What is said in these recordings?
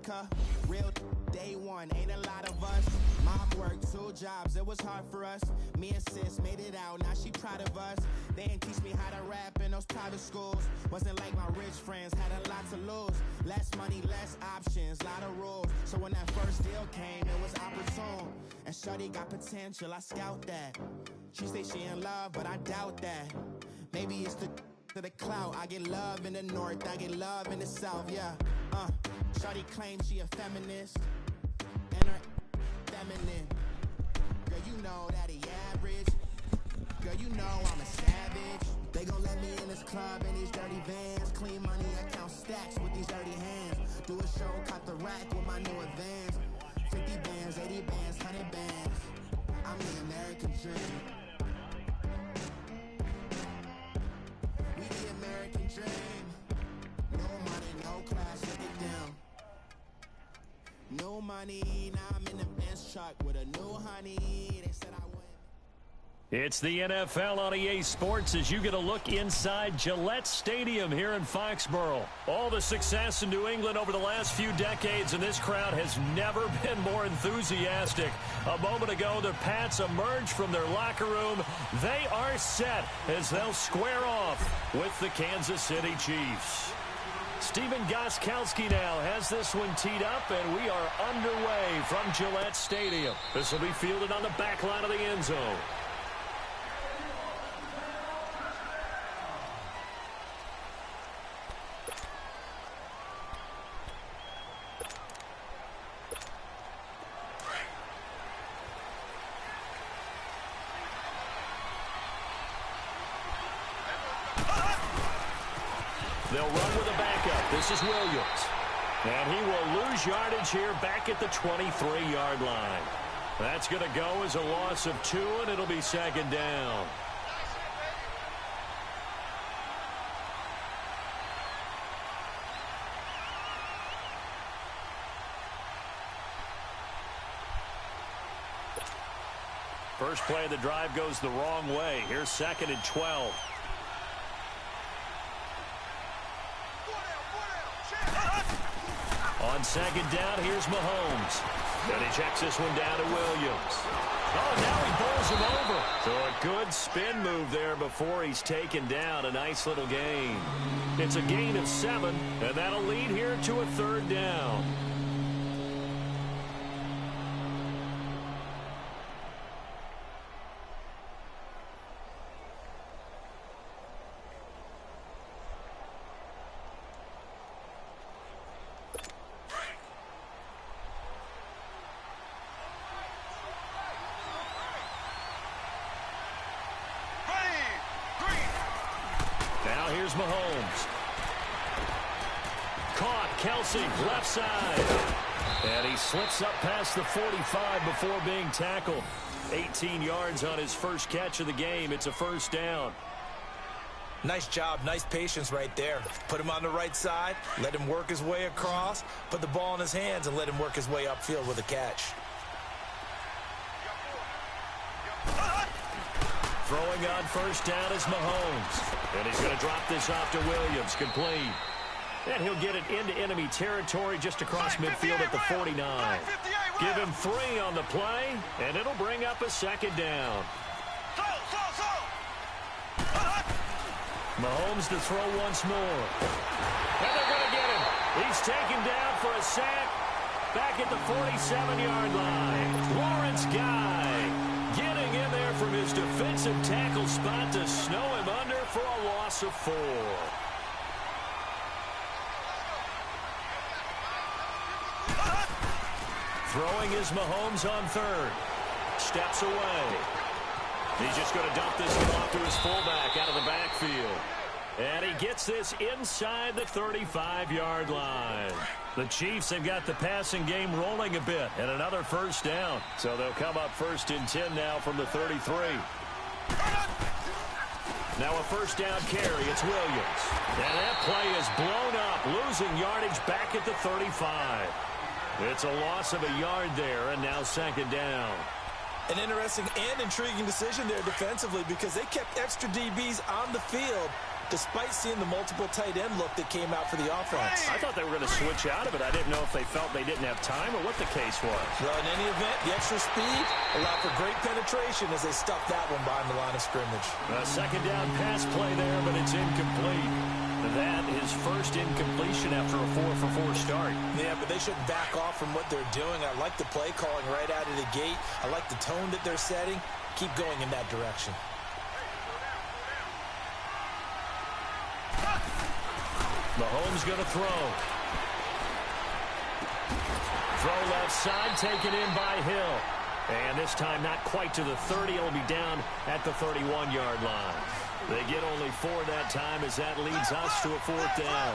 America. Real day one, ain't a lot of us. Mom worked 2 jobs, it was hard for us. Me and sis made it out, now she proud of us. They didn't teach me how to rap in those private schools. Wasn't like my rich friends, had a lot to lose. Less money, less options, lot of rules. So when that first deal came, it was opportune. And shorty got potential, I scout that. She say she in love, but I doubt that. Maybe it's to the clout. I get love in the north, I get love in the south, yeah. Shorty claims she a feminist, and her feminine. Girl, you know that he average. Girl, you know I'm a savage. They gon' let me in this club in these dirty vans. Clean money, I count stacks with these dirty hands. Do a show, cut the rack with my new advance. 50 bands, 80 bands, 100 bands. I'm the American dream. We the American dream. No money, no class, look at them. No money, now I'm in the Benz truck with a new honey. They said I wouldn't. It's the NFL on EA Sports as you get a look inside Gillette Stadium here in Foxborough. All the success in New England over the last few decades, and this crowd has never been more enthusiastic. A moment ago, the Pats emerged from their locker room. They are set as they'll square off with the Kansas City Chiefs. Stephen Gostkowski now has this one teed up, and we are underway from Gillette Stadium. This will be fielded on the back line of the end zone. They'll run with a backup. This is Williams. And he will lose yardage here back at the 23-yard line. That's going to go as a loss of 2, and it'll be second down. First play of the drive goes the wrong way. Here's 2nd and 12. On 2nd down, here's Mahomes. And he checks this one down to Williams. Oh, now he bowls him over. So a good spin move there before he's taken down. A nice little gain. It's a gain of 7, and that'll lead here to a 3rd down. Here's Mahomes. Caught. Kelsey, left side. And he slips up past the 45 before being tackled. 18 yards on his first catch of the game. It's a 1st down. Nice job. Nice patience right there. Put him on the right side. Let him work his way across. Put the ball in his hands and let him work his way upfield with a catch. Throwing on 1st down is Mahomes. And he's going to drop this off to Williams. Complete. And he'll get it into enemy territory just across midfield at the 49. Give him 3 on the play, and it'll bring up a 2nd down. Mahomes to throw once more. And they're going to get him. He's taken down for a sack back at the 47-yard line. Lawrence Guy getting in there from his defensive tackle spot to snow him under for a loss of 4. Throwing is Mahomes on 3rd. Steps away. He's just going to dump this one off to his fullback out of the backfield. And he gets this inside the 35-yard line. The Chiefs have got the passing game rolling a bit, and another 1st down. So they'll come up 1st and 10 now from the 33. Now a 1st down carry. It's Williams. And that play is blown up, losing yardage back at the 35. It's a loss of a yard there, and now 2nd down. An interesting and intriguing decision there defensively because they kept extra DBs on the field, despite seeing the multiple tight end look that came out for the offense. I thought they were going to switch out of it. I didn't know if they felt they didn't have time or what the case was. Well, in any event, the extra speed allowed for great penetration as they stuffed that one behind the line of scrimmage. A second down pass play there, but it's incomplete. That is first incompletion after a 4-for-4 start. Yeah, but they shouldn't back off from what they're doing. I like the play calling right out of the gate. I like the tone that they're setting. Keep going in that direction. Mahomes going to throw. Throw left side, taken in by Hill. And this time not quite to the 30. It'll be down at the 31-yard line. They get only 4 that time as that leads us to a 4th down.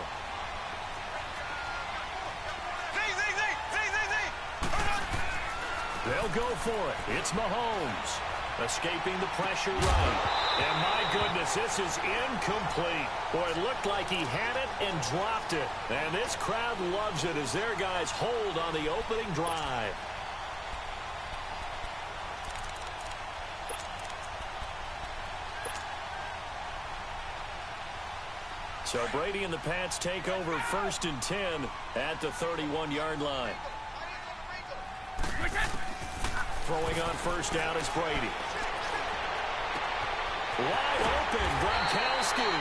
They'll go for it. It's Mahomes. Escaping the pressure right. And my goodness, this is incomplete. Boy, it looked like he had it and dropped it. And this crowd loves it as their guys hold on the opening drive. So Brady and the Pats take over 1st and 10 at the 31-yard line. Throwing on 1st down is Brady. Wide open, Gronkowski.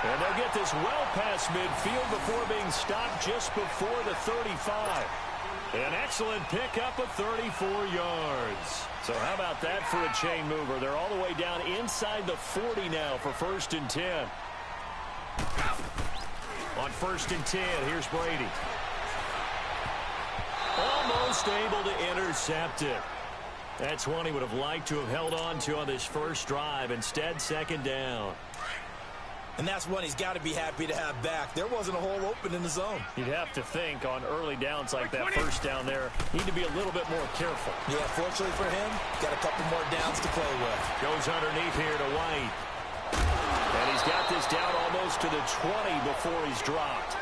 And they'll get this well past midfield before being stopped just before the 35. An excellent pickup of 34 yards. So how about that for a chain mover? They're all the way down inside the 40 now for 1st and 10. On 1st and 10, here's Brady. Almost able to intercept it. That's one he would have liked to have held on to on this first drive. Instead, 2nd down. And that's one he's got to be happy to have back. There wasn't a hole open in the zone. You'd have to think on early downs like that 1st down there, need to be a little bit more careful. Yeah, fortunately for him, got a couple more downs to play with. Goes underneath here to White. And he's got this down almost to the 20 before he's dropped.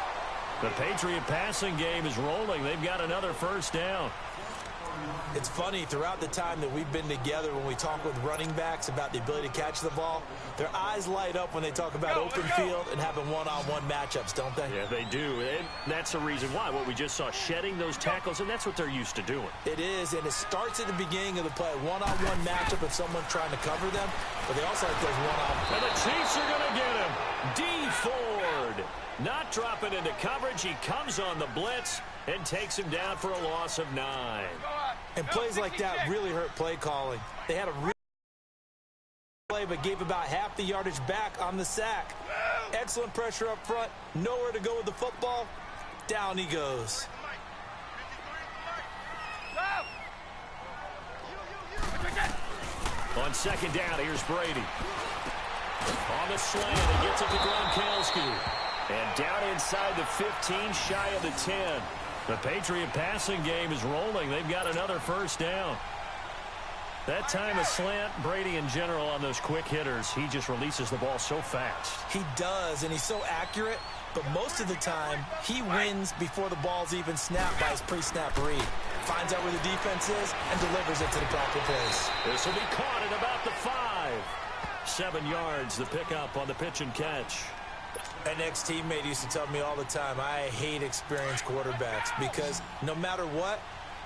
The Patriot passing game is rolling. They've got another 1st down. It's funny, throughout the time that we've been together, when we talk with running backs about the ability to catch the ball, their eyes light up when they talk about open field and having one-on-one matchups, don't they? Yeah, they do. And that's the reason why. What we just saw, shedding those tackles, and that's what they're used to doing. It is, and it starts at the beginning of the play. One-on-one matchup with someone trying to cover them, but they also like those one-on-one. And the Chiefs are going to get him. D. Ford. Not dropping into coverage. He comes on the blitz and takes him down for a loss of 9. And plays like that really hurt play calling. They had a real play, but gave about half the yardage back on the sack. Excellent pressure up front. Nowhere to go with the football. Down he goes. On 2nd down, here's Brady. On the slant, he gets it to Gronkowski. And down inside the 15, shy of the 10. The Patriot passing game is rolling. They've got another 1st down. That time a slant, Brady in general on those quick hitters, he just releases the ball so fast. He does, and he's so accurate, but most of the time he wins before the ball's even snapped by his pre-snap read. Finds out where the defense is and delivers it to the proper place. This will be caught at about the 5. 7 yards, the pickup on the pitch and catch. An ex-teammate used to tell me all the time, I hate experienced quarterbacks because no matter what,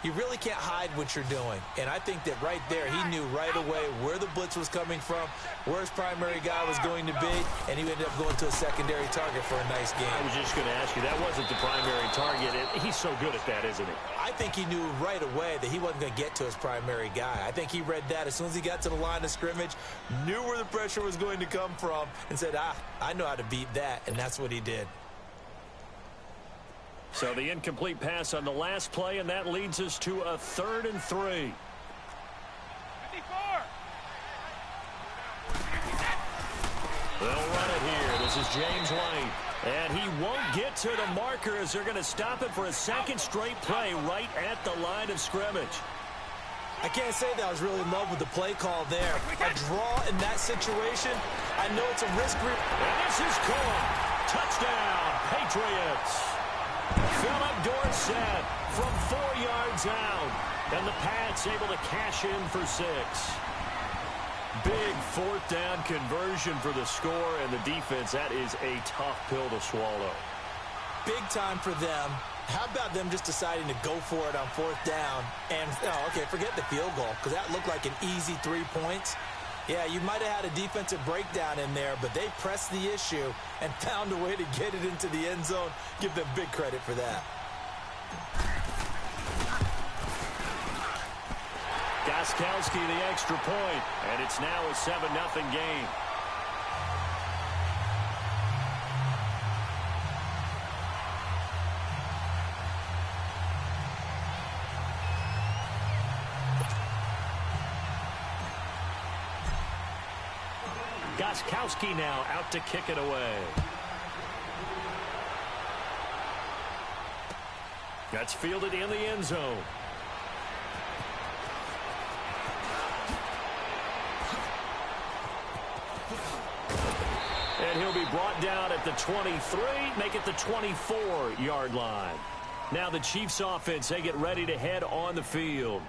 you really can't hide what you're doing. And I think that right there, he knew right away where the blitz was coming from, where his primary guy was going to be, and he ended up going to a secondary target for a nice game. I was just going to ask you, that wasn't the primary target. He's so good at that, isn't he? I think he knew right away that he wasn't going to get to his primary guy. I think he read that as soon as he got to the line of scrimmage, knew where the pressure was going to come from, and said, I know how to beat that, and that's what he did. So the incomplete pass on the last play, and that leads us to a 3rd and 3. 54. They'll run it here. This is James White. And he won't get to the marker as they're going to stop it for a 2nd straight play right at the line of scrimmage. I can't say that I was really in love with the play call there. A draw in that situation, I know it's a risk. And this is caught. Touchdown, Patriots. Philip Dorsett from 4 yards out. And the Pats able to cash in for 6. Big fourth down conversion for the score, and the defense, that is a tough pill to swallow. Big time for them. How about them just deciding to go for it on fourth down? And, okay, forget the field goal, because that looked like an easy 3 points. Yeah, you might have had a defensive breakdown in there, but they pressed the issue and found a way to get it into the end zone. Give them big credit for that. Gostkowski the extra point, and it's now a 7-0 game. Gostkowski now out to kick it away. That's fielded in the end zone. And he'll be brought down at the 23, make it the 24-yard line. Now the Chiefs offense, they get ready to head on the field.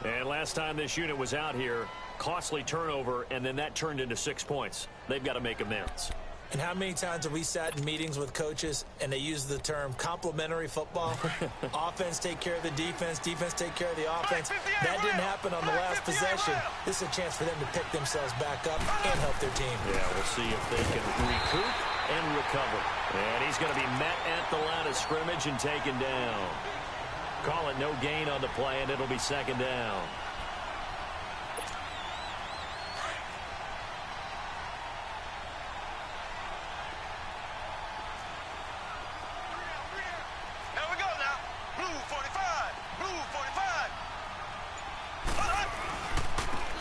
And last time this unit was out here, costly turnover, and then that turned into 6 points. They've got to make amends. And how many times have we sat in meetings with coaches and they use the term complementary football? Offense take care of the defense, defense take care of the offense. That didn't happen on the last possession. This is a chance for them to pick themselves back up and help their team. Yeah, we'll see if they can recoup and recover. And he's going to be met at the line of scrimmage and taken down. Call it no gain on the play, and it'll be second down.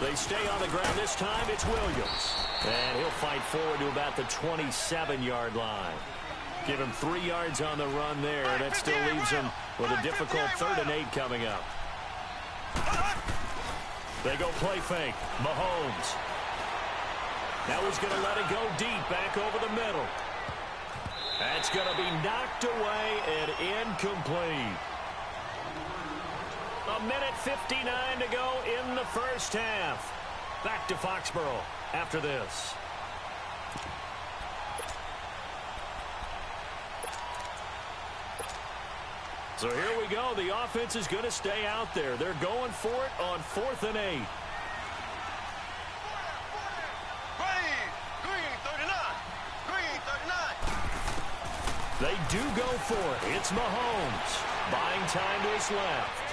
They stay on the ground this time. It's Williams. And he'll fight forward to about the 27-yard line. Give him 3 yards on the run there. That still leaves him with a difficult 3rd and 8 coming up. They go play fake. Mahomes. Now he's going to let it go deep back over the middle. That's going to be knocked away and incomplete. A minute 59 to go in the first half. Back to Foxborough after this. So here we go. The offense is going to stay out there. They're going for it on 4th and 8. They do go for it. It's Mahomes. Buying time to his left.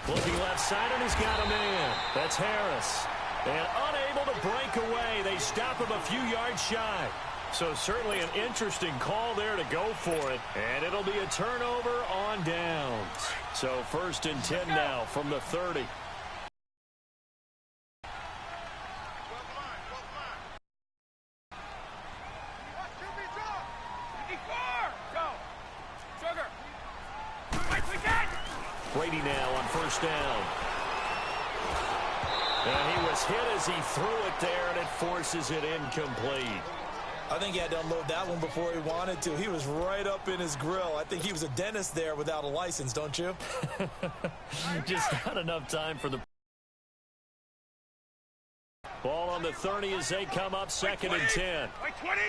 Looking left side, and he's got a man. That's Harris. And unable to break away. They stop him a few yards shy. So certainly an interesting call there to go for it. And it'll be a turnover on downs. So 1st and 10 now from the 30. Brady now on 1st down. And he was hit as he threw it there, and it forces it incomplete. I think he had to unload that one before he wanted to. He was right up in his grill. I think he was a dentist there without a license, don't you? Just not enough time for the ball on the 30 as they come up 2nd and 10. Wait, 20.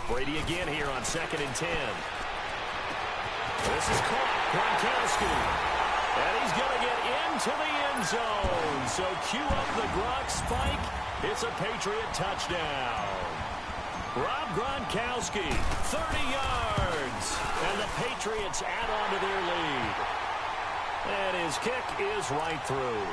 Brady again here on 2nd and 10. This is caught. Gronkowski. And he's going to get into the end zone. So cue up the Gronk spike. It's a Patriot touchdown. Rob Gronkowski, 30 yards. And the Patriots add on to their lead. And his kick is right through.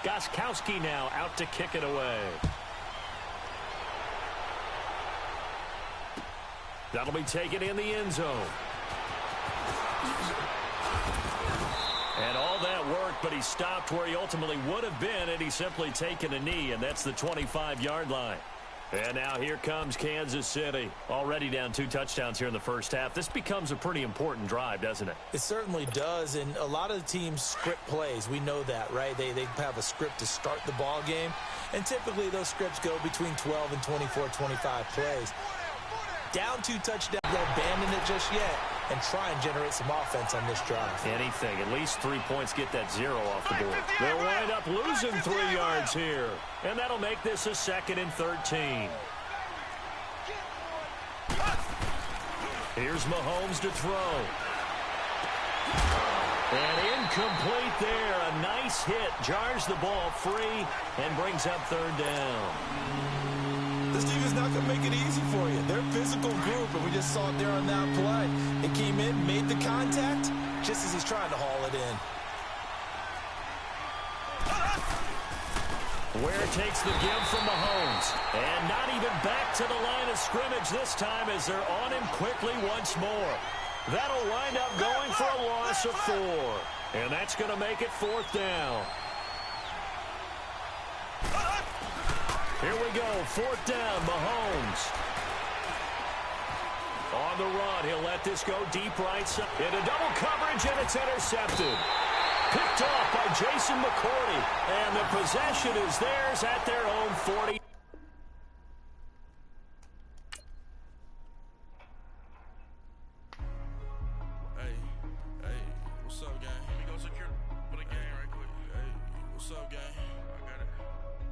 Gostkowski now out to kick it away. That'll be taken in the end zone. And all that work, but he stopped where he ultimately would have been, and he's simply taken a knee, and that's the 25-yard line. And now here comes Kansas City. Already down 2 touchdowns here in the first half. This becomes a pretty important drive, doesn't it? It certainly does, and a lot of the teams script plays. We know that, right? They have a script to start the ball game, and typically those scripts go between 12 and 24, 25 plays. Down 2 touchdowns, don't abandon it just yet and try and generate some offense on this drive. Anything. At least 3 points, get that 0 off the board. They'll wind up losing 3 yards here. And that'll make this a 2nd and 13. Here's Mahomes to throw. And incomplete there. A nice hit. Jars the ball free and brings up 3rd down. This team is not going to make it easy for you. They're a physical group, and we just saw it there on that play. It came in, made the contact, just as he's trying to haul it in. Ware takes the give from Mahomes. And not even back to the line of scrimmage this time as they're on him quickly once more. That'll wind up going for a loss of 4. And that's going to make it 4th down. Here we go, 4th down, Mahomes. On the run, he'll let this go deep right side. Into double coverage, and it's intercepted. Picked off by Jason McCourty. And the possession is theirs at their own 40. Hey, what's up, gang? Let me go secure for the game right quick. Hey, what's up, gang? I got it.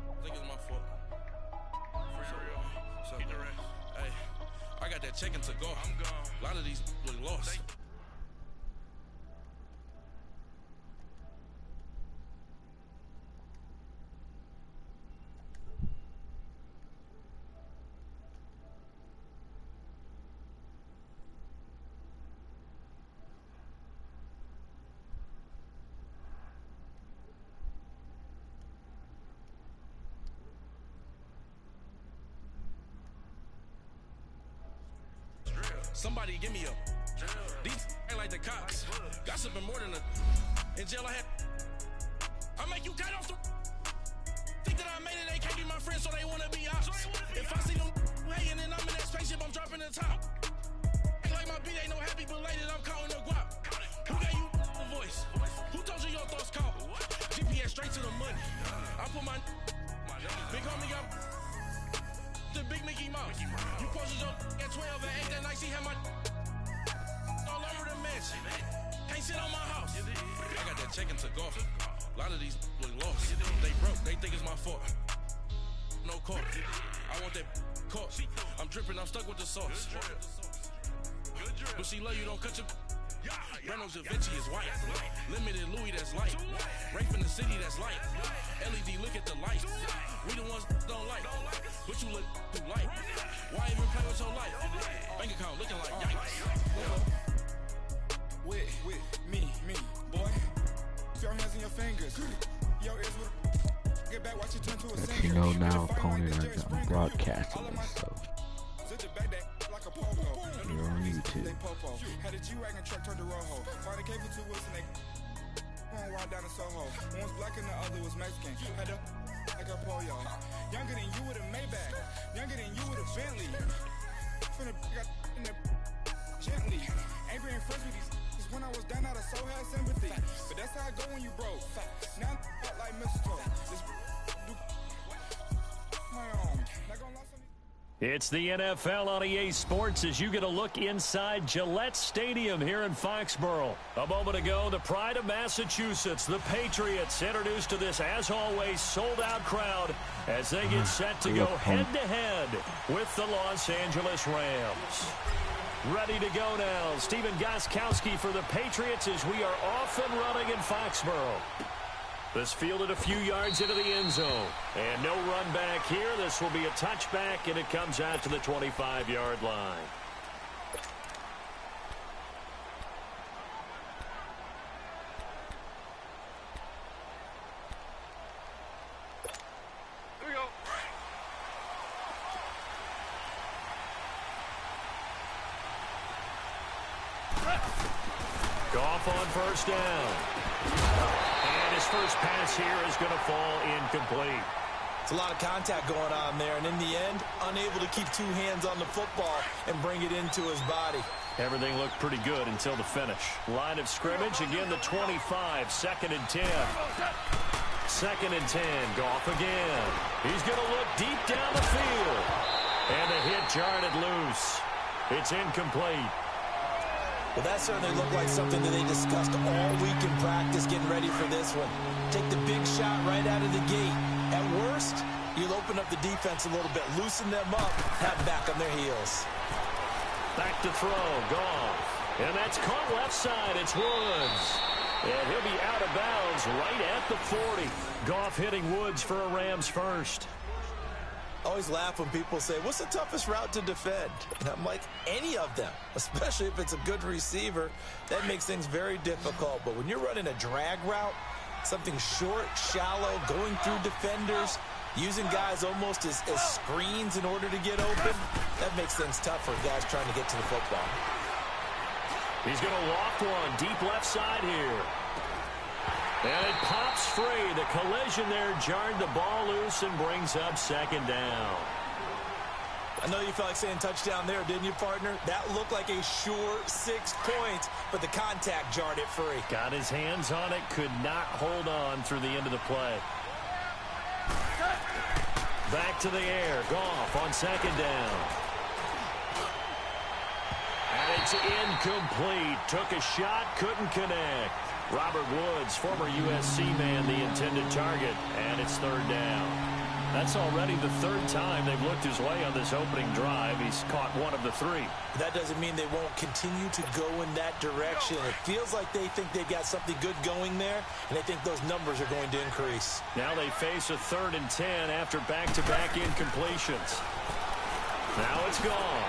I think it's my fault. Get the rest. Hey, I got that check-in to go. I'm gone. A lot of these look lost. Somebody give me a. These ain't like the cops. Gossiping more than a. In jail I had. I make you cut off the. Think that I made it, they can't be my friends, so they wanna be ops. If I see them hating and I'm in that spaceship, I'm dropping the top. Ain't like my beat ain't no happy belated, I'm counting the guap. Who gave you the voice? Who told you your thoughts count? GPS straight to the money. I put my big homie up. The big Mickey Mouse. You posted your at 12 and 8 that night. She had my all over the mansion. Can't sit on my house. I got that check-in to golf. A lot of these look lost. They broke. They think it's my fault. No court. I want that court. I'm dripping. I'm stuck with the sauce. But she love you. Don't cut your. Reynolds Da Vinci is white. Limited Louis that's light. Rape in the city that's light. LED look at the light. We the ones don't like. But you look too light. Why even play with your life? Bank account looking like yikes. With me, boy. Your hands in your fingers. Your ears with get back, watch it turn to a singer. You know now, opponent, I'm broadcasting this, so you're on YouTube. Had a G-Wagon truck turned to Rojo. Find a cable 2 wheels and they going wild down in Soho. One was black and the other was Mexican. Had a like a polio. Younger than you with a Maybach. Younger than you with a Bentley. From the got in the gently. Ain't been friends with these. Cause when I was down, I so had sympathy. But that's how I go when you broke. Now I'm like mistletoe. This my own. Not gonna lie. It's the NFL on EA Sports as you get a look inside Gillette Stadium here in Foxborough. A moment ago, the pride of Massachusetts, the Patriots, introduced to this, as always, sold-out crowd as they get set to go head-to-head with the Los Angeles Rams. Ready to go now, Stephen Gostkowski for the Patriots as we are off and running in Foxborough. This fielded a few yards into the end zone. And no run back here. This will be a touchback, and it comes out to the 25-yard line. Here we go. Goff on first down. And his first pass here is going to fall incomplete. It's a lot of contact going on there, and in the end, unable to keep 2 hands on the football and bring it into his body. Everything looked pretty good until the finish. Line of scrimmage, again the 25, 2nd and 10. 2nd and 10, Goff again. He's going to look deep down the field. And the hit jarred it loose. It's incomplete. Well, that certainly looked like something that they discussed all week in practice getting ready for this one. Take the big shot right out of the gate. At worst, you'll open up the defense a little bit, loosen them up, have back on their heels. Back to throw, Goff. And that's caught left side. It's Woods. And he'll be out of bounds right at the 40. Goff hitting Woods for a Rams first. Always laugh when people say, what's the toughest route to defend? And I'm like, any of them, especially if it's a good receiver. That makes things very difficult. But when you're running a drag route, something short, shallow, going through defenders, using guys almost as screens in order to get open, that makes things tough for guys trying to get to the football. He's going to loft one deep left side here. And it pops free. The collision there jarred the ball loose and brings up 2nd down. I know you felt like saying touchdown there, didn't you, partner? That looked like a sure 6 points, but the contact jarred it free. Got his hands on it, could not hold on through the end of the play. Back to the air. Goff on 2nd down. And it's incomplete. Took a shot, couldn't connect. Robert Woods, former USC man, the intended target, and it's 3rd down. That's already the 3rd time they've looked his way on this opening drive. He's caught 1 of the 3. That doesn't mean they won't continue to go in that direction. It feels like they think they've got something good going there, and they think those numbers are going to increase. Now they face a 3rd and 10 after back-to-back incompletions. Now it's gone.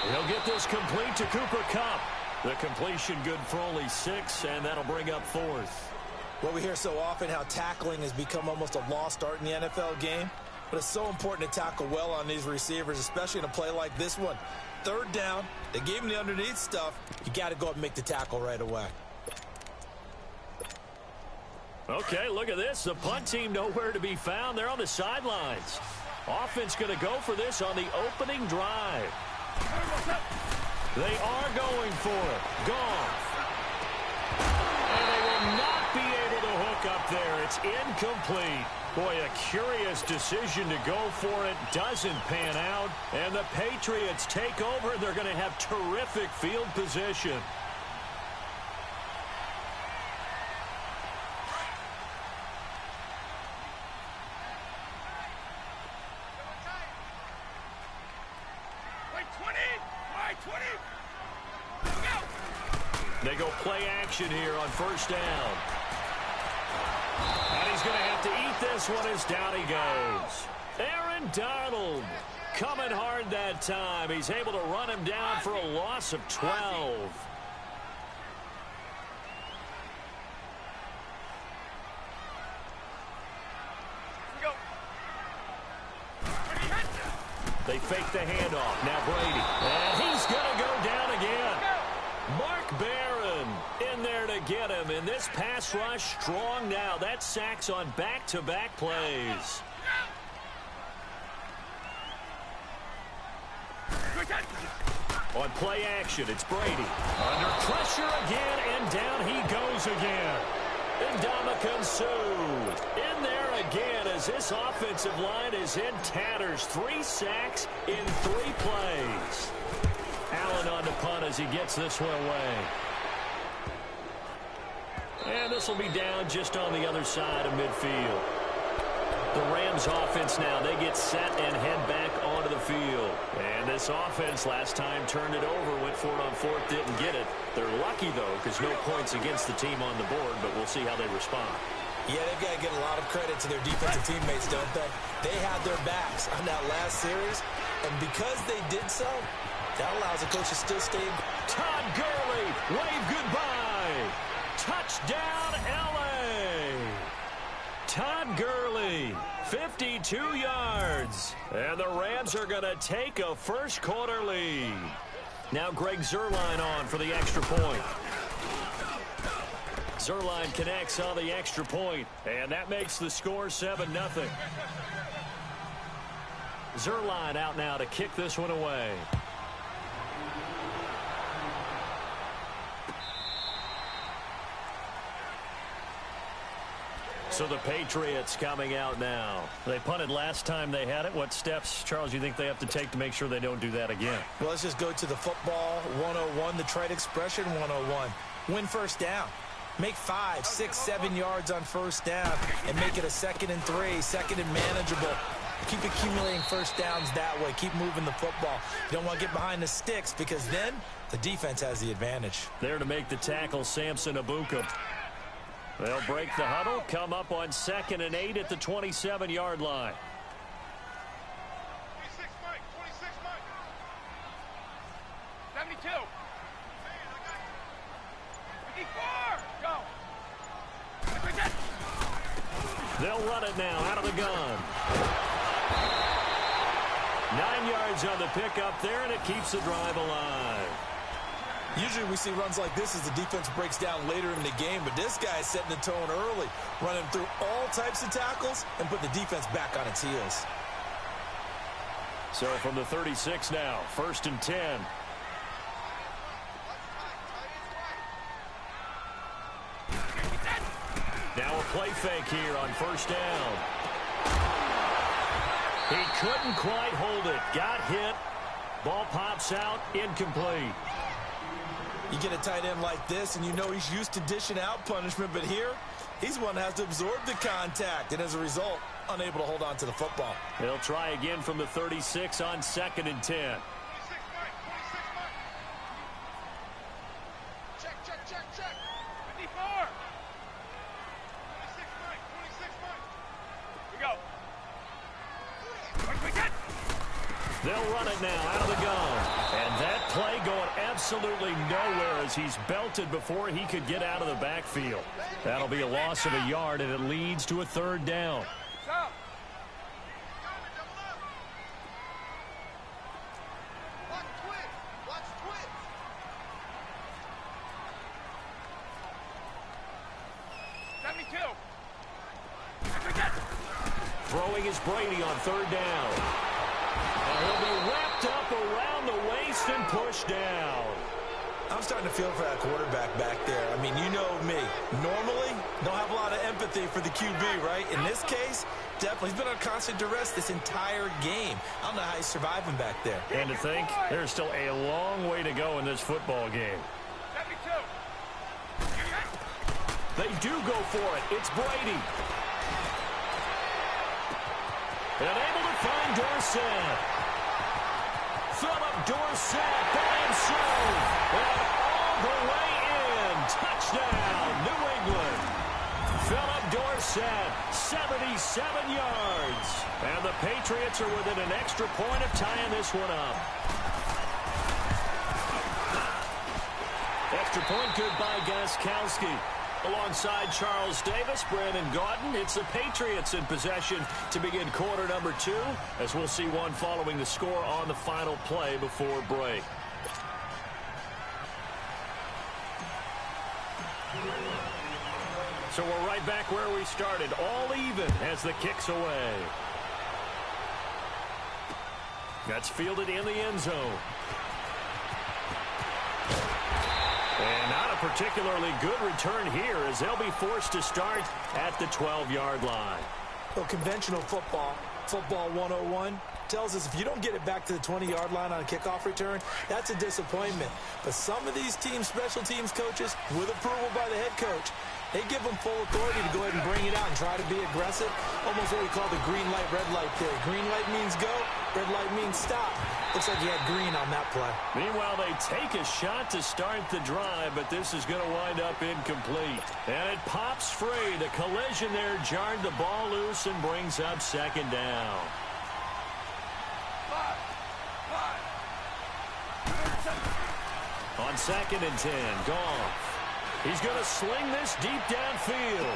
He'll get this complete to Cooper Kupp. The completion good for only 6, and that'll bring up 4th. Well, we hear so often how tackling has become almost a lost art in the NFL game, but it's so important to tackle well on these receivers, especially in a play like this one. 3rd down, they gave him the underneath stuff. You got to go up and make the tackle right away. Okay, look at this. The punt team nowhere to be found. They're on the sidelines. Offense going to go for this on the opening drive. They are going for it. Goff. And they will not be able to hook up there. It's incomplete. Boy, a curious decision to go for it. Doesn't pan out. And the Patriots take over. They're going to have terrific field position. They go play action here on 1st down. And he's going to have to eat this one as down he goes. Aaron Donald coming hard that time. He's able to run him down for a loss of 12. They fake the handoff. Now Brady. And he's going to go down again. Mark Barron in there to get him. And this pass rush strong now. That's sacks on back-to-back plays. On play action, it's Brady. Under pressure again, and down he goes again. Ndamukong Suh in there again as this offensive line is in tatters. 3 sacks in 3 plays. Allen on the punt as he gets this one away. And this will be down just on the other side of midfield. The Rams offense now, they get set and head back onto the field. And this offense last time turned it over, went for it on 4th, didn't get it. They're lucky, though, because no points against the team on the board, but we'll see how they respond. Yeah, they've got to get a lot of credit to their defensive teammates, don't they? They had their backs on that last series, and because they did so, that allows the coach to still stay. Todd Gurley, wave goodbye. Touchdown, L.A. Todd Gurley, 52 yards. And the Rams are going to take a first-quarter lead. Now Greg Zuerlein on for the extra point. Zuerlein connects on the extra point, and that makes the score 7-0. Zerline out now to kick this one away. So the Patriots coming out now. They punted last time they had it. What steps, Charles, do you think they have to take to make sure they don't do that again? Well, let's just go to the football 101, the trite expression 101. Win first down. Make 5, 6, 7 yards on first down and make it a 2nd and 3, 2nd and manageable. Keep accumulating first downs that way. Keep moving the football. You don't want to get behind the sticks because then the defense has the advantage. There to make the tackle, Samson Abuka. They'll break the huddle, come up on 2nd and 8 at the 27-yard line. 26, Mike. 26, Mike. 72. 54. Go. They'll run it now out of the gun. 9 yards on the pickup there, and it keeps the drive alive. Usually we see runs like this as the defense breaks down later in the game, but this guy is setting the tone early, running through all types of tackles and put the defense back on its heels. So from the 36 now, 1st and 10. Now a play fake here on 1st down. He couldn't quite hold it. Got hit. Ball pops out. Incomplete. You get a tight end like this, and you know he's used to dishing out punishment, but here, he's one that has to absorb the contact, and as a result, unable to hold on to the football. They'll try again from the 36 on 2nd and 10. 26, Mike. 26, Mike. Check, check, check, check. 54. 26, Mike. 26, Mike. We go. Quick, quick, They'll run it now out of the gun. And that play going absolutely nowhere as he's belted before he could get out of the backfield. That'll be a loss of a yard, and it leads to a 3rd down. Stop. Watch twist. Watch twist. Throwing is Brady on 3rd down. He'll be wrapped up around the waist and pushed down. I'm starting to feel for that quarterback back there. I mean, you know me. Normally, don't have a lot of empathy for the QB, right? In this case, definitely. He's been on constant duress this entire game. I don't know how he's surviving back there. And to think, there's still a long way to go in this football game. 72. They do go for it. It's Brady. And able to find Dorsett. Philip Dorsett by himself. And all the way in. Touchdown, New England. Philip Dorsett, 77 yards. And the Patriots are within an extra point of tying this one up. Extra point good by Gostkowski. Alongside Charles Davis, Brandon Gaudin, it's the Patriots in possession to begin quarter number 2, as we'll see one following the score on the final play before break. So we're right back where we started, all even as the kick's away. That's fielded in the end zone. And not a particularly good return here as they'll be forced to start at the 12-yard line. Well, conventional football 101, tells us if you don't get it back to the 20-yard line on a kickoff return, that's a disappointment. But some of these teams, special teams coaches, with approval by the head coach, they give them full authority to go ahead and bring it out and try to be aggressive. Almost what we call the green light, red light theory. Green light means go, red light means stop. Looks like he had green on that play. Meanwhile, they take a shot to start the drive, but this is going to wind up incomplete. And it pops free. The collision there jarred the ball loose and brings up 2nd down. On 2nd and 10, Goff. He's going to sling this deep downfield.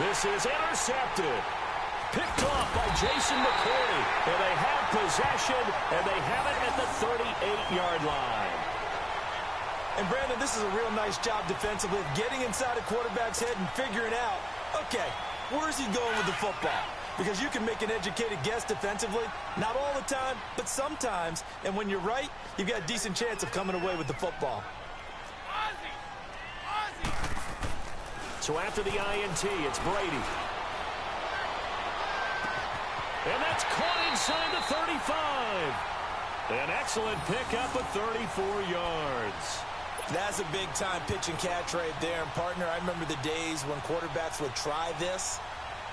This is intercepted. Picked off by Jason McCourty. And they have possession, and they have it at the 38-yard line. And, Brandon, this is a real nice job defensively of getting inside a quarterback's head and figuring out, okay, where's he going with the football? because you can make an educated guess defensively. Not all the time, but sometimes. And when you're right, you've got a decent chance of coming away with the football. So after the INT, it's Brady. And that's caught inside the 35. An excellent pickup of 34 yards. That's a big-time pitch and catch right there. And, partner, I remember the days when quarterbacks would try this.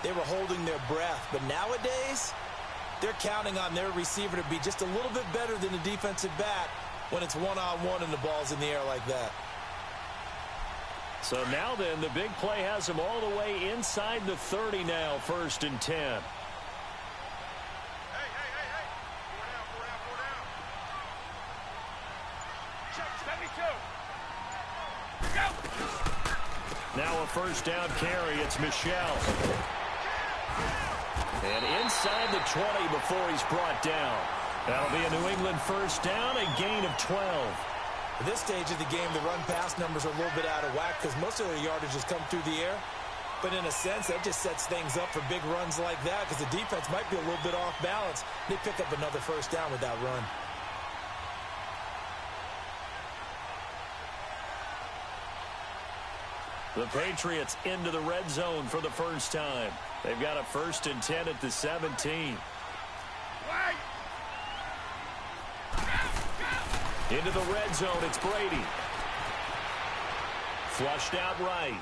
They were holding their breath. But nowadays, they're counting on their receiver to be just a little bit better than the defensive back when it's one-on-one and the ball's in the air like that. So now then, the big play has him all the way inside the 30 now, 1st and 10. Hey. Four down. Check 72. Go! Now a 1st down carry. It's Michel. And inside the 20 before he's brought down. That'll be a New England 1st down, a gain of 12. At this stage of the game, the run-pass numbers are a little bit out of whack because most of their yardage has come through the air. But in a sense, that just sets things up for big runs like that because the defense might be a little bit off balance. They pick up another 1st down with that run. The Patriots into the red zone for the 1st time. They've got a 1st and 10 at the 17. Into the red zone, it's Brady. Flushed out right.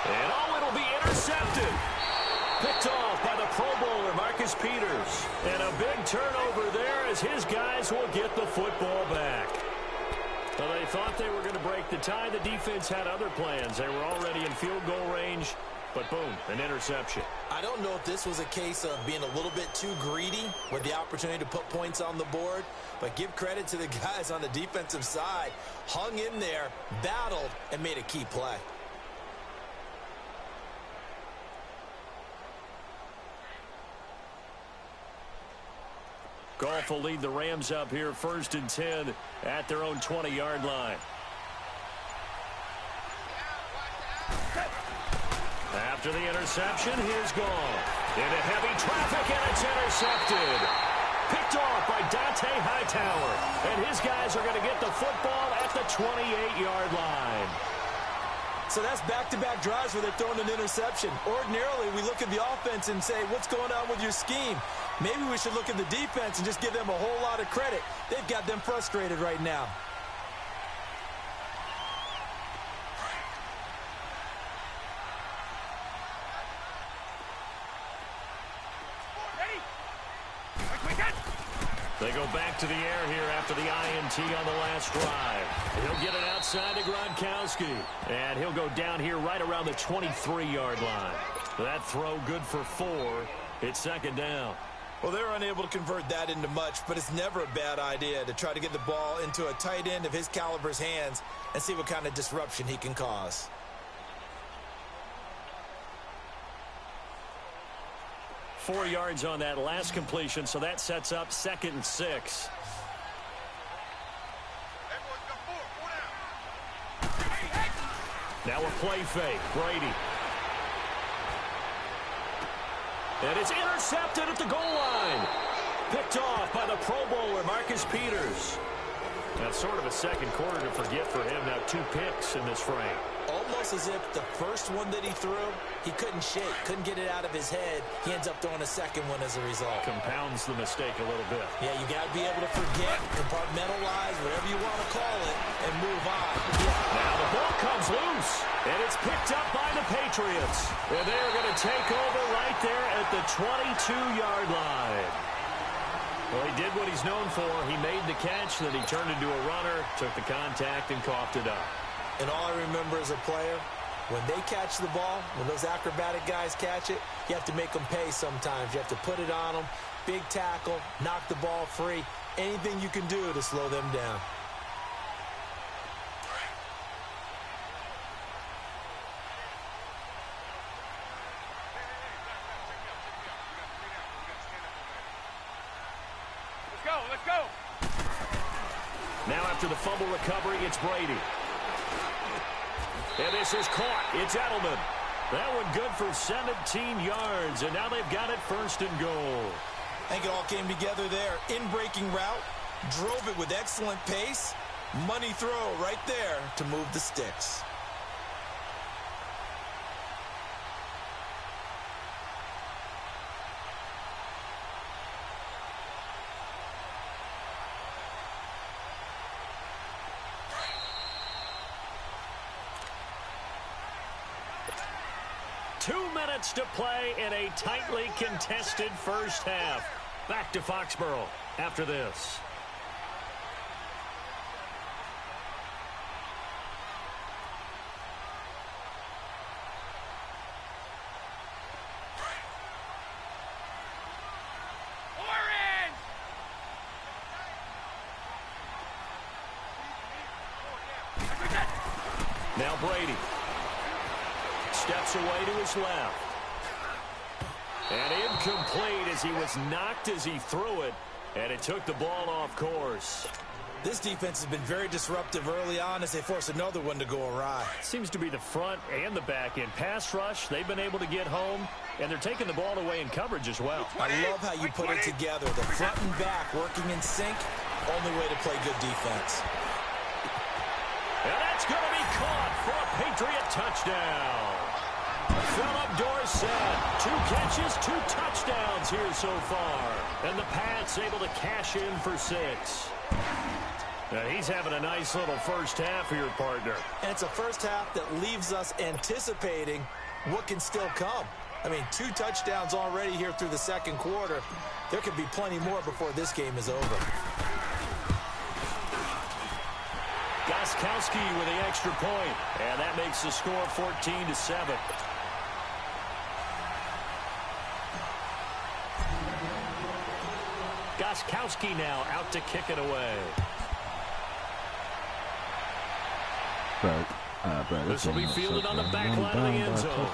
And it'll be intercepted. Picked off by the Pro Bowler, Marcus Peters. And a big turnover there as his guys will get the football back. Well, they thought they were going to break the tie. The defense had other plans. They were already in field goal range. But boom, an interception. I don't know if this was a case of being a little bit too greedy with the opportunity to put points on the board, but give credit to the guys on the defensive side. Hung in there, battled, and made a key play. Goff will lead the Rams up here 1st and 10 at their own 20-yard line. After the interception, here's Goff. Into heavy traffic, and it's intercepted. Picked off by Dante Hightower. And his guys are going to get the football at the 28-yard line. So that's back-to-back drives where they're throwing an interception. Ordinarily, we look at the offense and say, what's going on with your scheme? Maybe we should look at the defense and just give them a whole lot of credit. They've got them frustrated right now. They go back to the air here after the INT on the last drive. He'll get it outside to Gronkowski. And he'll go down here right around the 23-yard line. That throw good for 4. It's 2nd down. Well, they're unable to convert that into much, but it's never a bad idea to try to get the ball into a tight end of his caliber's hands and see what kind of disruption he can cause. Four yards on that last completion, so that sets up 2nd and 6. Now a play fake. Brady. And it's intercepted at the goal line. Picked off by the Pro Bowler, Marcus Peters. That's sort of a second quarter to forget for him. Now 2 picks in this frame. Almost as if the first one that he threw, he couldn't shake, couldn't get it out of his head. He ends up throwing a second one as a result. Compounds the mistake a little bit. Yeah, you got to be able to forget, compartmentalize, whatever you want to call it, and move on. Yeah. Now the ball comes loose, and it's picked up by the Patriots. And they are going to take over right there at the 22-yard line. Well, he did what he's known for. He made the catch, then he turned into a runner, took the contact, and coughed it up. And all I remember as a player, when they catch the ball, when those acrobatic guys catch it, you have to make them pay sometimes. You have to put it on them, big tackle, knock the ball free, anything you can do to slow them down. Let's go. Now after the fumble recovery, it's Brady. And this is caught. It's Edelman. That one good for 17 yards, and now they've got it 1st and goal. I think it all came together there. In-breaking route, drove it with excellent pace. Money throw right there to move the sticks. To play in a tightly contested first half. Back to Foxborough after this. Now Brady steps away to his left. And incomplete as he was knocked as he threw it, and it took the ball off course. This defense has been very disruptive early on as they force another one to go awry. Seems to be the front and the back end. Pass rush, they've been able to get home, and they're taking the ball away in coverage as well. I love how you put it together. The front and back working in sync, only way to play good defense. And that's going to be caught for a Patriot touchdown. Philip Dorsett, 2 catches, 2 touchdowns here so far. And the Pats able to cash in for 6. And he's having a nice little first half here, partner. And it's a first half that leaves us anticipating what can still come. I mean, 2 touchdowns already here through the second quarter. There could be plenty more before this game is over. Gostkowski with the extra point. And that makes the score 14-7. Gostkowski now out to kick it away. This will be fielded on the back line of the end zone.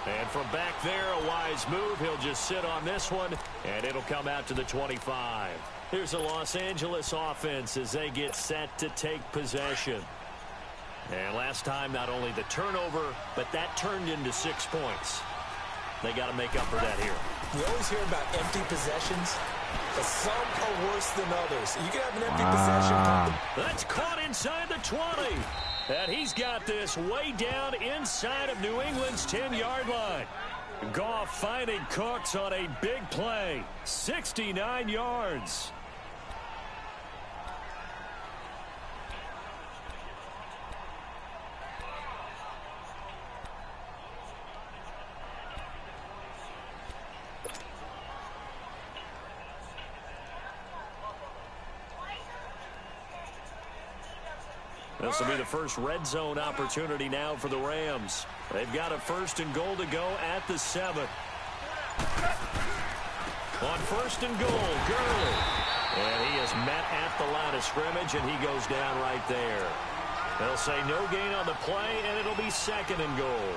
And from back there, a wise move. He'll just sit on this one, and it'll come out to the 25. Here's the Los Angeles offense as they get set to take possession. And last time, not only the turnover, but that turned into 6 points. They got to make up for that here. We always hear about empty possessions, but some are worse than others. You can have an empty possession. That's caught inside the 20. And he's got this way down inside of New England's 10-yard line. Goff finding Cooks on a big play. 69 yards. This will be the first red zone opportunity now for the Rams. They've got a 1st and goal to go at the 7. On 1st and goal, Gurley. And he is met at the line of scrimmage, and he goes down right there. They'll say no gain on the play, and it'll be 2nd and goal.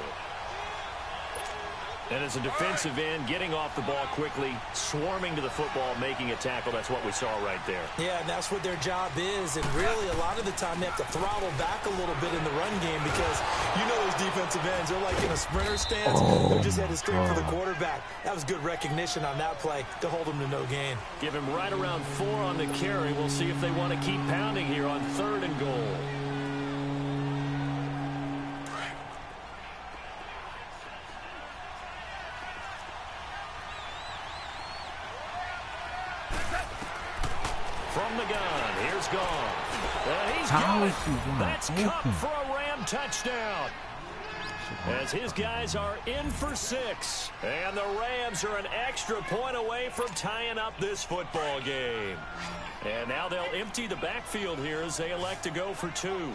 And as a defensive end, getting off the ball quickly, swarming to the football, making a tackle, that's what we saw right there. Yeah, and that's what their job is. And really, a lot of the time, they have to throttle back a little bit in the run game because you know those defensive ends, they're like in a sprinter stance. They're just headed straight for the quarterback. That was good recognition on that play to hold them to no gain. Give him right around 4 on the carry. We'll see if they want to keep pounding here on 3rd and goal. From the gun, here's Gone. And he's got it. That's Cup for a Ram touchdown. As his guys are in for 6. And the Rams are an extra point away from tying up this football game. And now they'll empty the backfield here as they elect to go for 2.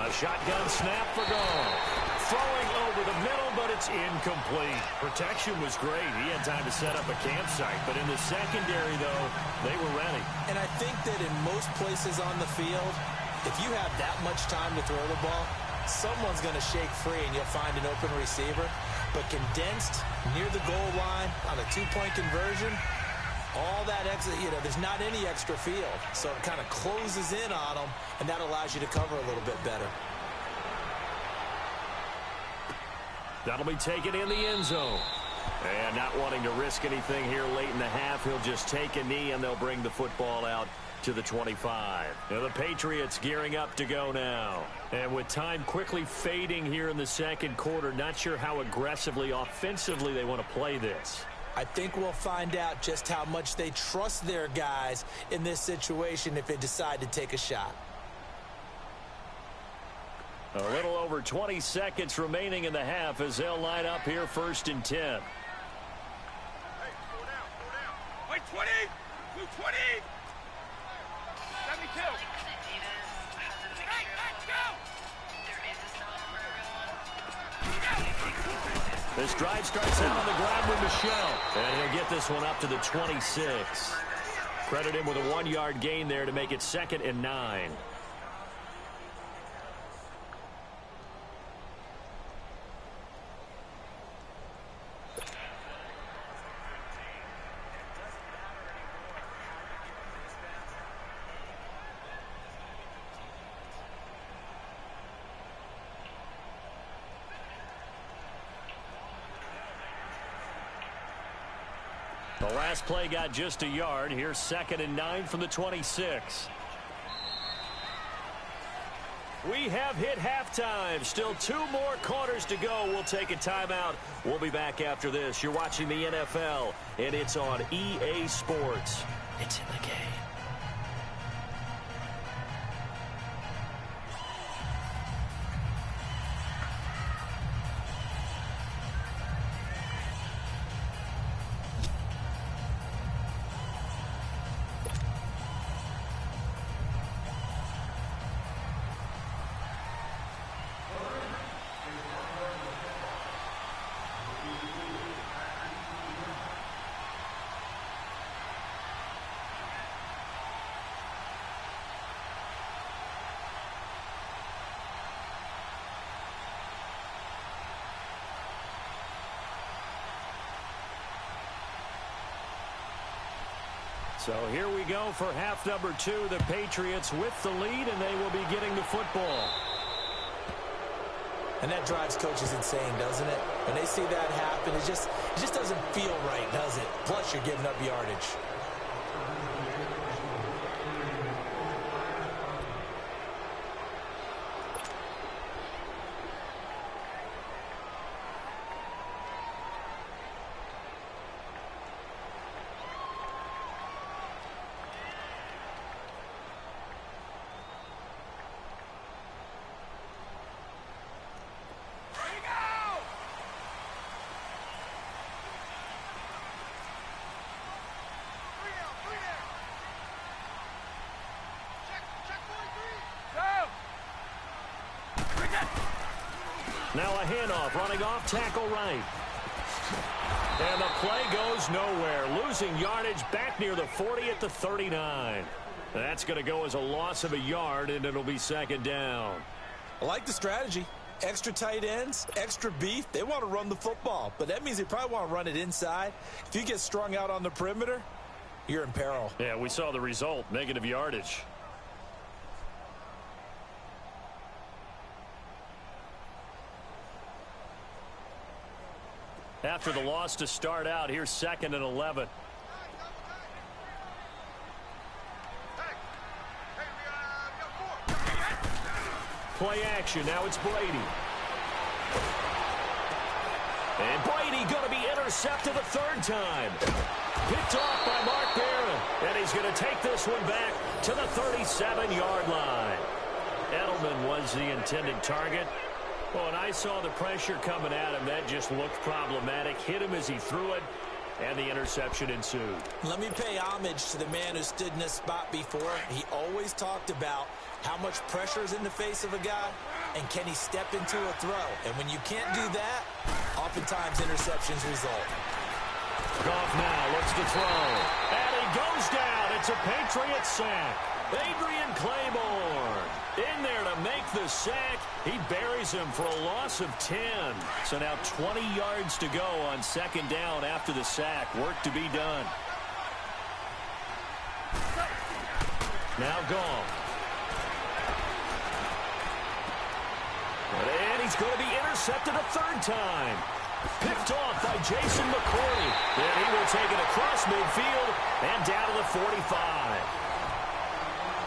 A shotgun snap for Gone. Throwing over the middle, but it's incomplete. Protection was great. He had time to set up a campsite, but in the secondary, though, they were ready. And I think that in most places on the field, if you have that much time to throw the ball, someone's going to shake free and you'll find an open receiver. But condensed near the goal line on a 2-point conversion, all that extra, there's not any extra field. So it kind of closes in on them, and that allows you to cover a little bit better. That'll be taken in the end zone. And not wanting to risk anything here late in the half, he'll just take a knee, and they'll bring the football out to the 25. Now the Patriots gearing up to go now. And with time quickly fading here in the second quarter, not sure how aggressively, offensively they want to play this. I think we'll find out just how much they trust their guys in this situation if they decide to take a shot. A little over 20 seconds remaining in the half as they'll line up here 1st and 10. Hey, slow down, slow down. Wait, 20! 220! 72! Hey, let's go! This drive starts out on the ground with Michelle. And he'll get this one up to the 26. Credit him with a 1-yard gain there to make it 2nd and 9. The last play got just a yard. Here's 2nd and 9 from the 26. We have hit halftime. Still 2 more quarters to go. We'll take a timeout. We'll be back after this. You're watching the NFL, and it's on EA Sports. It's in the game. So here we go for half number 2. The Patriots with the lead, and they will be getting the football. And that drives coaches insane, doesn't it? When they see that happen, it just doesn't feel right, does it? Plus, you're giving up yardage. Now a handoff, running off tackle right. And the play goes nowhere. Losing yardage back near the 40 at the 39. That's going to go as a loss of a yard, and it'll be 2nd down. I like the strategy. Extra tight ends, extra beef. They want to run the football, but that means they probably want to run it inside. If you get strung out on the perimeter, you're in peril. Yeah, we saw the result, negative yardage. After the loss to start out, here's 2nd and 11. Play action. Now it's Brady. And Brady going to be intercepted a 3rd time. Picked off by Mark Barron. And he's going to take this one back to the 37-yard line. Edelman was the intended target. Well, and I saw the pressure coming at him. That just looked problematic. Hit him as he threw it, and the interception ensued. Let me pay homage to the man who stood in this spot before. He always talked about how much pressure is in the face of a guy, and can he step into a throw. And when you can't do that, oftentimes interceptions result. Goff now looks to throw. And he goes down. It's a Patriot sack. Adrian Claiborne in there to make the sack. He buries him for a loss of 10. So now 20 yards to go on 2nd down after the sack. Work to be done. Now Goff. And he It's going to be intercepted a third time. Picked off by Jason McCourty. And he will take it across midfield and down to the 45.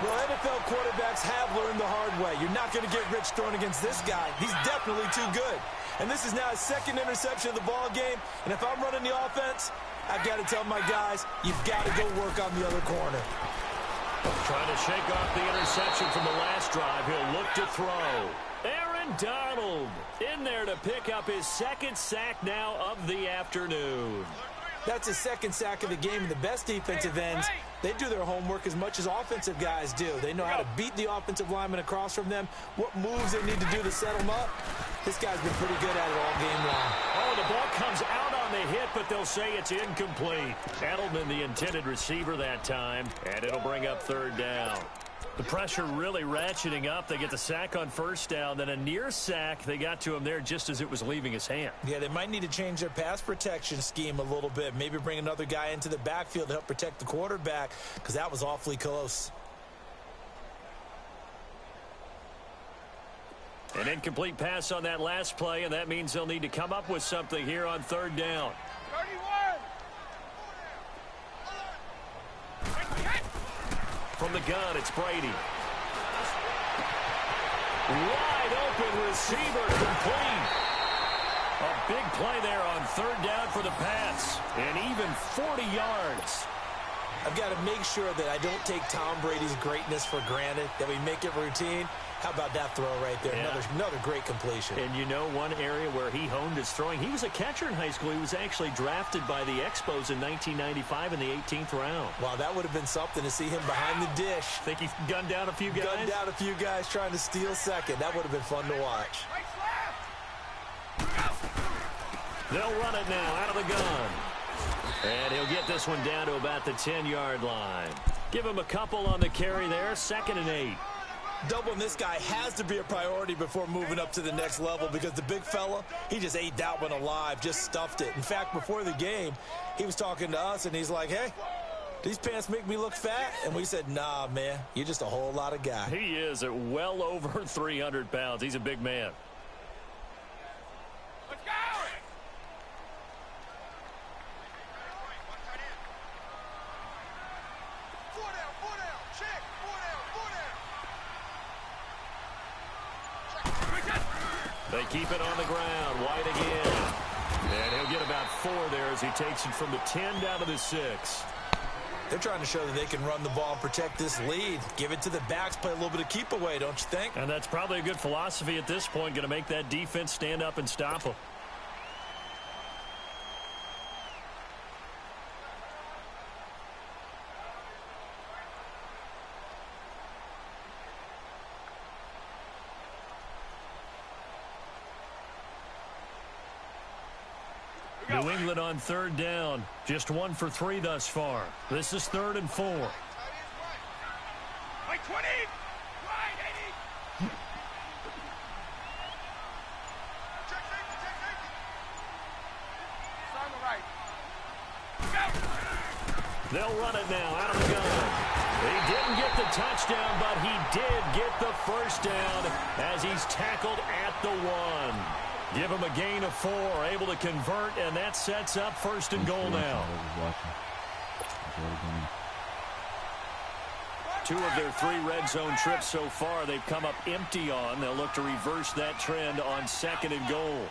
Well, NFL quarterbacks have learned the hard way. You're not going to get rich throwing against this guy. He's definitely too good. And this is now his second interception of the ball game. And if I'm running the offense, I've got to tell my guys, you've got to go work on the other corner. Trying to shake off the interception from the last drive. He'll look to throw. Aaron Donald in there to pick up his second sack now of the afternoon. That's his second sack of the game. And the best defensive ends, they do their homework as much as offensive guys do. They know how to beat the offensive lineman across from them, what moves they need to do to set them up. This guy's been pretty good at it all game long. Oh, the ball comes out on the hit, but they'll say it's incomplete. Edelman, the intended receiver that time, and it'll bring up third down. The pressure really ratcheting up. They get the sack on first down, then a near sack. They got to him there just as it was leaving his hand. Yeah, they might need to change their pass protection scheme a little bit. Maybe bring another guy into the backfield to help protect the quarterback, because that was awfully close. An incomplete pass on that last play, and that means they'll need to come up with something here on third down. 31. From the gun, it's Brady. Wide open receiver, complete. A big play there on third down for the Pats, and even 40 yards. I've got to make sure that I don't take Tom Brady's greatness for granted, that we make it routine. How about that throw right there? Yeah. Another great completion. And you know one area where he honed his throwing? He was a catcher in high school. He was actually drafted by the Expos in 1995 in the 18th round. Wow, that would have been something to see him behind the dish. Think he gunned down a few guys? Gunned down a few guys trying to steal second. That would have been fun to watch. They'll run it now out of the gun. And he'll get this one down to about the 10-yard line. Give him a couple on the carry there, 2nd and 8. Doubling this guy has to be a priority before moving up to the next level, because the big fella, he just ate that one alive, just stuffed it. In fact, before the game, he was talking to us, and he's like, hey, these pants make me look fat? And we said, nah, man, you're just a whole lot of guy. He is at well over 300 pounds. He's a big man. Let's go! Four down, check, four down. They keep it on the ground. White again. And he'll get about 4 there as he takes it from the 10 down to the 6. They're trying to show that they can run the ball and protect this lead. Give it to the backs, play a little bit of keep away, don't you think? And that's probably a good philosophy at this point, going to make that defense stand up and stop them. New England on third down. Just 1 for 3 thus far. This is 3rd and 4. Right 20. Right 80. Check safety. On the right. Go. They'll run it now out of the gun. He didn't get the touchdown, but he did get the first down as he's tackled at the 1. Give him a gain of 4, able to convert, and that sets up 1st and goal now. 2 of their 3 red zone trips so far they've come up empty on. They'll look to reverse that trend on 2nd and goal.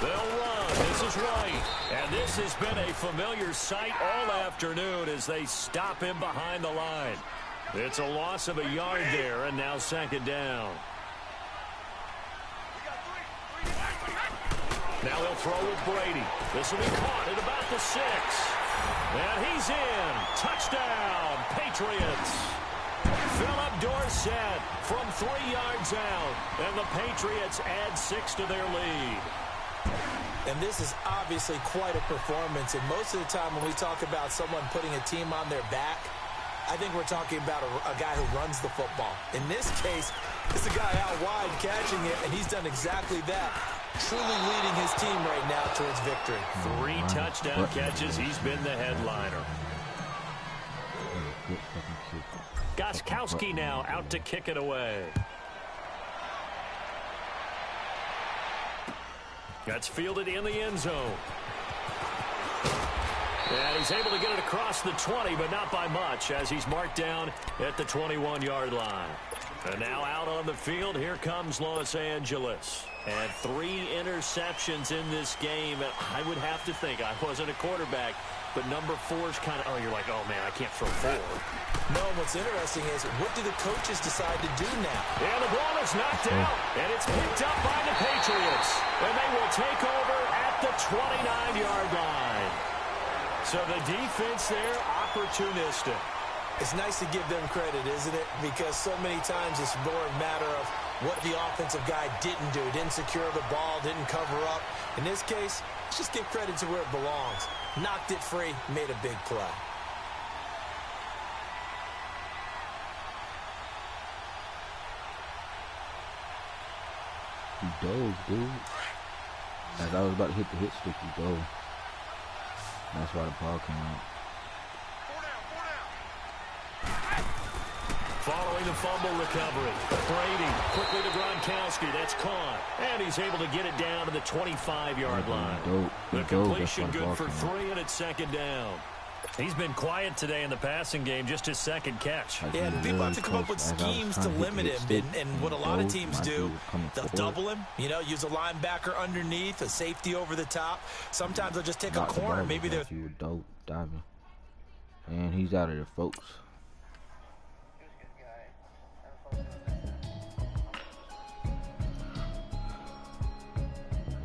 They'll run. This is right. And this has been a familiar sight all afternoon as they stop him behind the line. It's a loss of a yard there, and now 2nd down. Now he'll throw with Brady. This will be caught at about the 6. And he's in. Touchdown, Patriots. Philip Dorsett from 3 yards out, and the Patriots add 6 to their lead. And this is obviously quite a performance, and most of the time when we talk about someone putting a team on their back, I think we're talking about a guy who runs the football. In this case, it's a guy out wide catching it, and he's done exactly that, truly leading his team right now towards victory. 3 touchdown catches. He's been the headliner. Gostkowski now out to kick it away. That's fielded in the end zone. And he's able to get it across the 20, but not by much, as he's marked down at the 21-yard line. And now out on the field, here comes Los Angeles. And 3 interceptions in this game. And I would have to think, I wasn't a quarterback, but number 4's kind of, you're like, oh, man, I can't throw 4. No, what's interesting is, what do the coaches decide to do now? And the ball is knocked out, and it's picked up by the Patriots. And they will take over at the 29-yard line. So the defense there, opportunistic. It's nice to give them credit, isn't it? Because so many times it's more a matter of what the offensive guy didn't do. Didn't secure the ball, didn't cover up. In this case, let's just give credit to where it belongs. Knocked it free, made a big play. He dove, dude. As I was about to hit the hit stick, he dove. That's why the ball came out. Following the fumble recovery, Brady quickly to Gronkowski. That's caught. And he's able to get it down to the 25-yard line. The completion good for 3, and it's second down. He's been quiet today in the passing game, just his second catch. Yeah, people have to come up with schemes to limit him. And what a lot of teams do, they'll double him, use a linebacker underneath, a safety over the top. Sometimes they'll just take a corner. Maybe they're... You were dope diving. And he's out of there, folks.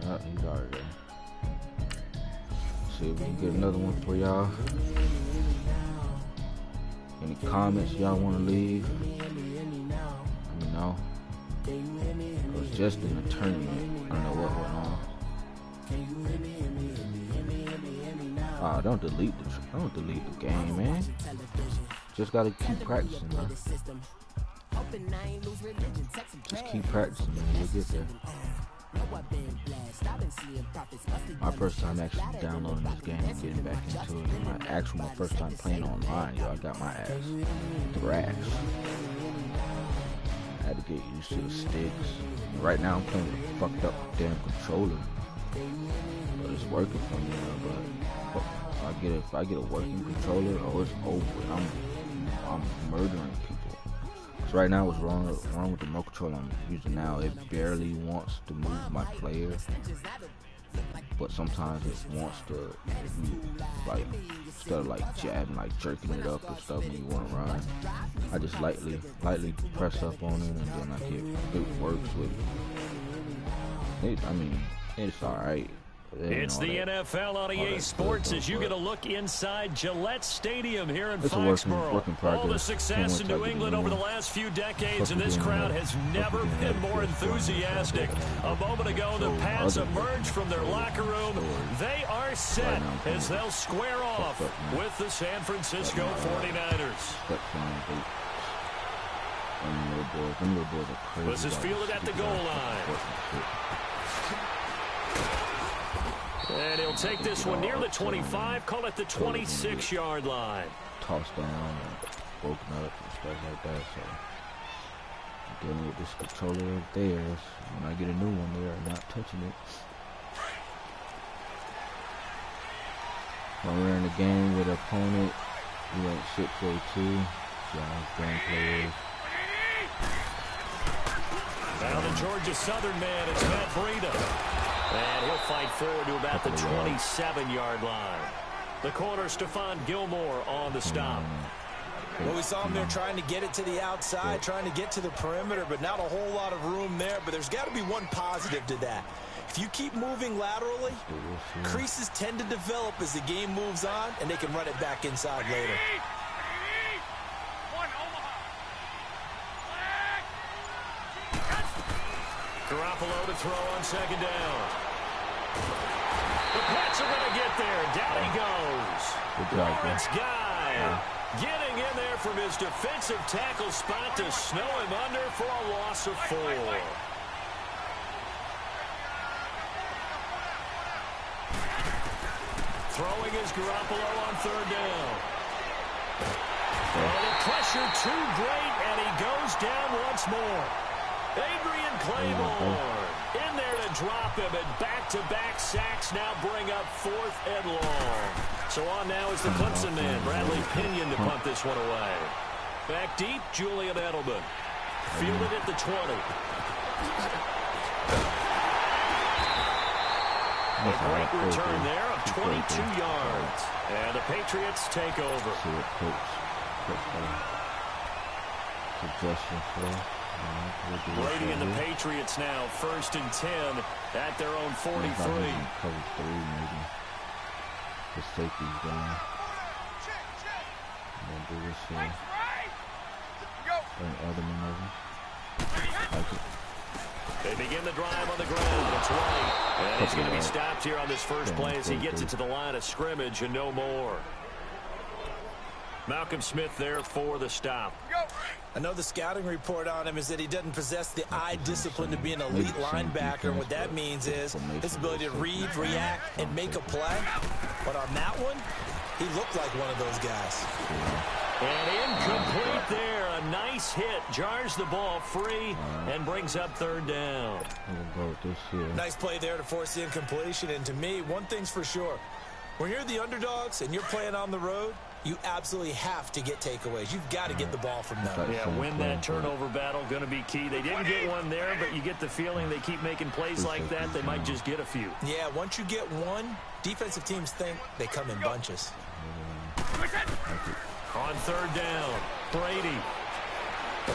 He's out of there. See if we can get another one for y'all. Any comments y'all want to leave? Let me know. It was just an tournament. I don't know what went on. Don't delete the game, man. Just gotta keep practicing, man. Just keep practicing, man. You'll get there. My first time actually downloading this game and getting back into it. My first time playing online, yo, I got my ass thrashed. I had to get used to the sticks. Right now I'm playing with a fucked up damn controller. But it's working for me now, but if I get a working controller, it's over. I'm murdering people. So right now what's wrong with the remote controller I'm using now, it barely wants to move my player. But sometimes it wants to, instead of jabbing, jerking it up and stuff when you want to run, I just lightly press up on it, and then it works with it. It's alright. It's the NFL on EA Sports as you get a look inside Gillette Stadium here in Foxborough. All the success in New England over the last few decades, and this crowd has never been more enthusiastic. A moment ago, the Pats emerged from their locker room. They are set as they'll square off with the San Francisco 49ers. This is fielded at the goal line. And he'll take this one near the 25, call it the 26-yard line. Tossed down and broken up and stuff like that. So dealing with this controller up there. When I get a new one there, I'm not touching it. When we're in the game with an opponent, we went 6-0-2. Grand players. Now the Georgia Southern man is Matt Breida. And he'll fight forward to about the 27-yard line. The corner, Stephon Gilmore on the stop. Well, we saw him there trying to get it to the outside, trying to get to the perimeter, but not a whole lot of room there. But there's got to be one positive to that. If you keep moving laterally, creases tend to develop as the game moves on, and they can run it back inside later. Garoppolo to throw on second down. The Pats are going to get there. Down he goes. Lawrence Guy getting in there from his defensive tackle spot to snow him under for a loss of 4. Throwing is Garoppolo on third down. the pressure too great, and he goes down once more. Adrian Claiborne in there to drop him, and back-to-back sacks now bring up 4th and long. So on now is the Clemson man, Bradley Pinion, to punt this one away. Back deep, Julian Edelman. Fielded at the 20. A great return there of 22 yards. And the Patriots take over. Brady and the Patriots now 1st and 10 at their own 43. Cover 3 maybe. The safety's down. I'm gonna do this here. Bring Edelman over. Like it. They begin the drive on the ground. It's right. And he's going to be stopped here on this first play as he gets it to the line of scrimmage and no more. Malcolm Smith there for the stop. I know the scouting report on him is that he doesn't possess the eye discipline to be an elite linebacker. And what that means is his ability to read, react, and make a play. But on that one, he looked like one of those guys. And incomplete there. A nice hit. Jars the ball free and brings up 3rd down. Nice play there to force the incompletion. And to me, one thing's for sure. When you're the underdogs and you're playing on the road, you absolutely have to get takeaways. You've got to get the ball from them. Yeah, win that turnover battle, going to be key. They didn't get one there, but you get the feeling they keep making plays like that, they might just get a few. Yeah, once you get one, defensive teams think they come in bunches. On 3rd down, Brady. Oh,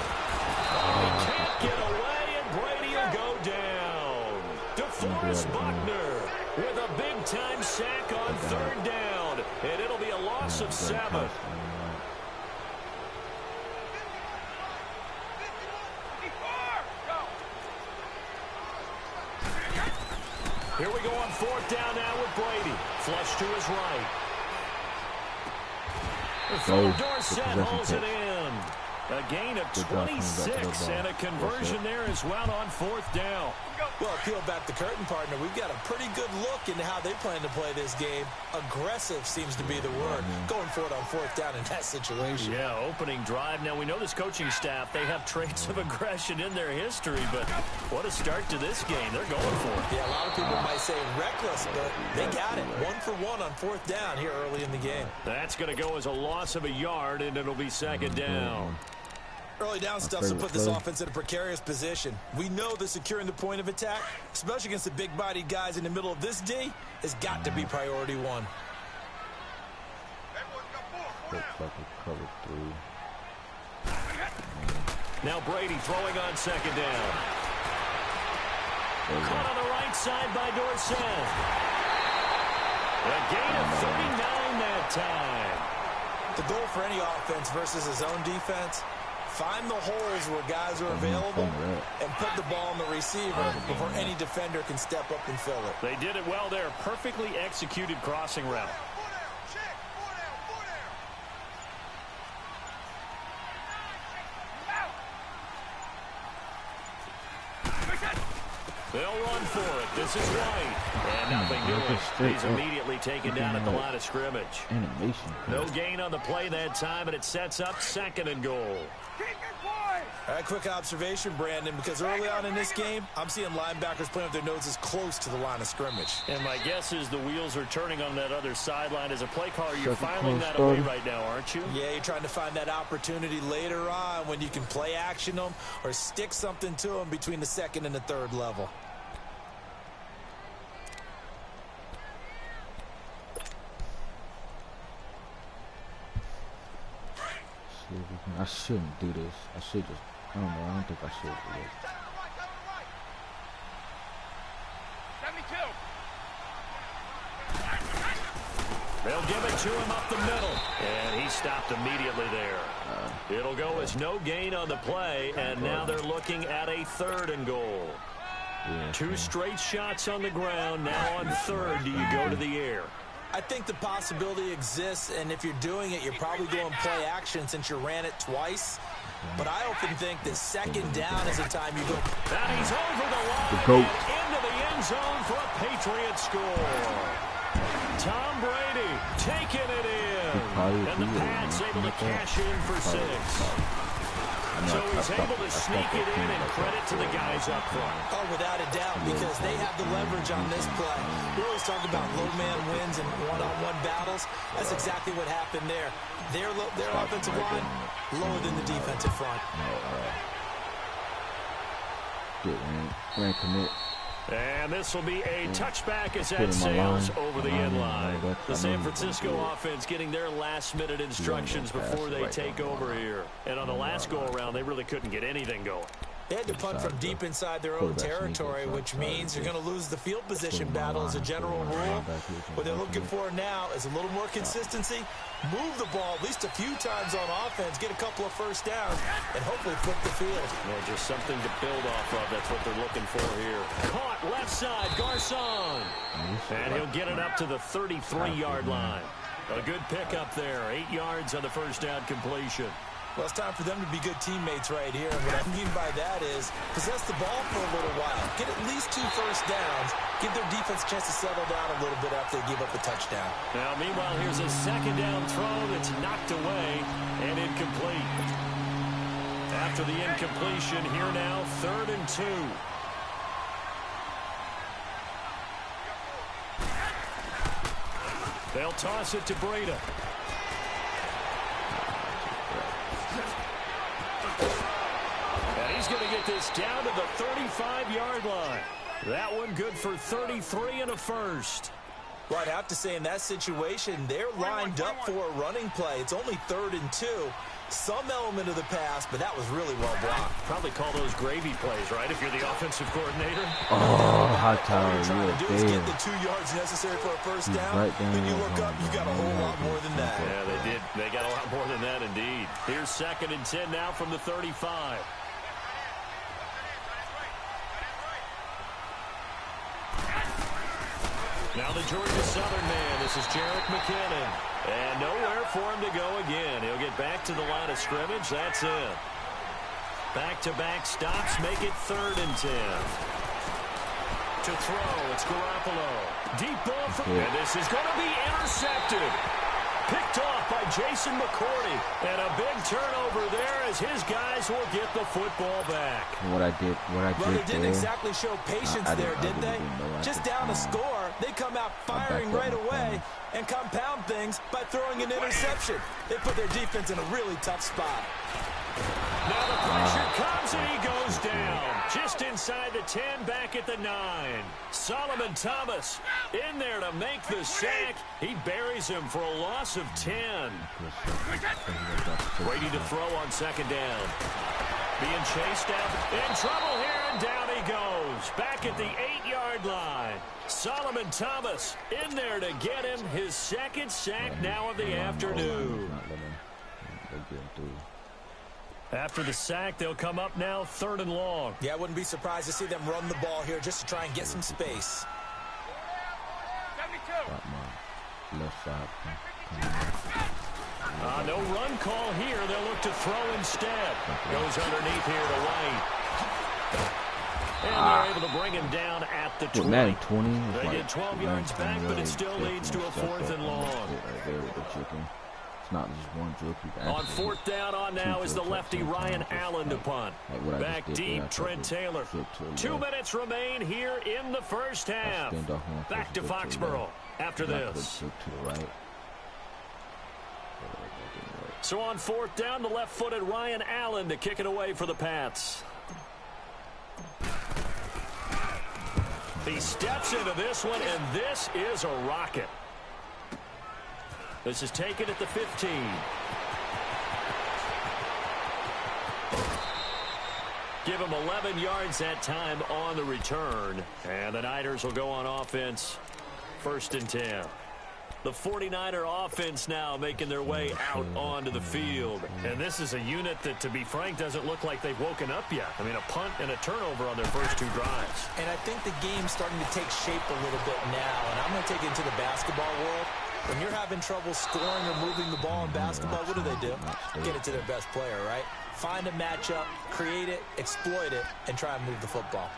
he can't get away, and Brady will go down. DeForest Buckner with a big-time sack on 3rd down, and it'll be a loss of 7. Here we go on 4th down now with Brady. Flush to his right. Philip Dorsett hauls it in. A gain of 26 and a conversion there as well on 4th down. Well, peel back the curtain, partner. We've got a pretty good look into how they plan to play this game. Aggressive seems to be the word. Going for it on 4th down in that situation. Yeah, opening drive. Now, we know this coaching staff, they have traits of aggression in their history, but what a start to this game. They're going for it. Yeah, a lot of people might say reckless, but they got it. 1 for 1 on 4th down here early in the game. That's going to go as a loss of a yard, and it'll be 2nd down. Early down stuff to put this offense in a precarious position. We know that securing the point of attack, especially against the big-bodied guys in the middle of this D, has got to be priority 1. Looks like a cover 3. Now Brady throwing on 2nd down. Caught on the right side by Dorsett. A gain of 39 that time. The goal for any offense versus his own defense, find the holes where guys are available and put the ball on the receiver before any defender can step up and fill it. They did it well there. Perfectly executed crossing route. They'll run for it. This is White. And nothing doing. He's immediately taken down at the line of scrimmage. No gain on the play that time, and it sets up 2nd and goal. All right, quick observation, Brandon, because early on in this game, I'm seeing linebackers playing with their noses close to the line of scrimmage. And my guess is the wheels are turning on that other sideline. As a play caller, you're filing that away right now, aren't you? Yeah, you're trying to find that opportunity later on when you can play action them or stick something to them between the 2nd and the 3rd level. I shouldn't do this. I should just, I don't know, I don't think I should do this. 72. They'll give it to him up the middle. And he stopped immediately there. It'll go as no gain on the play, and now they're looking at a 3rd and goal. 2 straight shots on the ground. Now on 3rd, do you go to the air? I think the possibility exists, and if you're doing it, you're probably going play action since you ran it twice. But I often think that 2nd down is the time you go. And he's over the line and into the end zone for a Patriot score. Tom Brady taking it in. And the Pats able to cash in for 6. So he's able to sneak it in, and credit to the guys up front. Oh, without a doubt, because they have the leverage on this play. We always talk about low man wins and one-on-one battles. That's exactly what happened there. Their offensive line lower than the defensive front. Good, man. Commit. And this will be a touchback as that sails over the end line. The San Francisco offense getting their last-minute instructions before they take over here. And on the last go-around, they really couldn't get anything going. They had to punt from deep inside their own territory, which means you're going to lose the field position battle as a general rule. What they're looking for now is a little more consistency, move the ball at least a few times on offense, get a couple of first downs, and hopefully flip the field. Yeah, just something to build off of. That's what they're looking for here. Caught left side, Garcon. And he'll get it up to the 33-yard line. A good pickup there, 8 yards on the first down completion. Well, it's time for them to be good teammates right here. And what I mean by that is possess the ball for a little while. Get at least 2 first downs. Give their defense a chance to settle down a little bit after they give up a touchdown. Now, meanwhile, here's a second down throw that's knocked away and incomplete. After the incompletion, here now, 3rd and 2. They'll toss it to Breda. And he's going to get this down to the 35-yard line. That one good for 33 and a first. Well, I'd have to say in that situation, they're lined up for a running play. It's only 3rd and 2. Some element of the pass, but that was really well blocked. Probably call those gravy plays, right, if you're the offensive coordinator? Oh, hot tower. All you're trying to do is get the 2 yards necessary for a first down. Then you look up, you got a whole lot more than that. Yeah, they did. They got a lot more than that, indeed. Here's 2nd and 10 now from the 35. Now the Georgia Southern man. This is Jerick McKinnon. And nowhere for him to go again. He'll get back to the line of scrimmage. That's it. Back-to-back stops make it 3rd and 10. To throw, it's Garoppolo. Deep ball from... And this is going to be intercepted. Picked off by Jason McCourty. And a big turnover there as his guys will get the football back. What I did well, they didn't there, exactly show patience there, did they? Just down a score, they come out firing right away and compound things by throwing an interception. They put their defense in a really tough spot. Now the pressure comes and he goes down. Just inside the 10, back at the 9. Solomon Thomas in there to make the sack. He buries him for a loss of 10. Ready to throw on 2nd down. Being chased down. In trouble here, and down he goes. Back at the 8-yard line. Solomon Thomas in there to get him his 2nd sack now of the afternoon. After the sack, they'll come up now 3rd and long. Yeah, I wouldn't be surprised to see them run the ball here just to try and get some space. 72. Left side. No run call here. They'll look to throw instead. Goes underneath here to White. And they're able to bring him down at the 20. They get 12 yards back, but it still leads to a 4th and long. Not just one drill. On 4th down on now is the lefty Ryan Allen to punt. Back deep, Trent Taylor. 2 minutes remain here in the first half. Back to Foxborough after this. So on 4th down, the left-footed Ryan Allen to kick it away for the Pats. He steps into this one, and this is a rocket. This is taken at the 15. Give him 11 yards that time on the return. And the Niners will go on offense. 1st and 10. The 49er offense now making their way out onto the field. And this is a unit that, to be frank, doesn't look like they've woken up yet. I mean, a punt and a turnover on their first 2 drives. And I think the game's starting to take shape a little bit now. And I'm going to take it into the basketball world. When you're having trouble scoring or moving the ball in basketball, what do? Get it to their best player, right? Find a matchup, create it, exploit it, and try and move the football.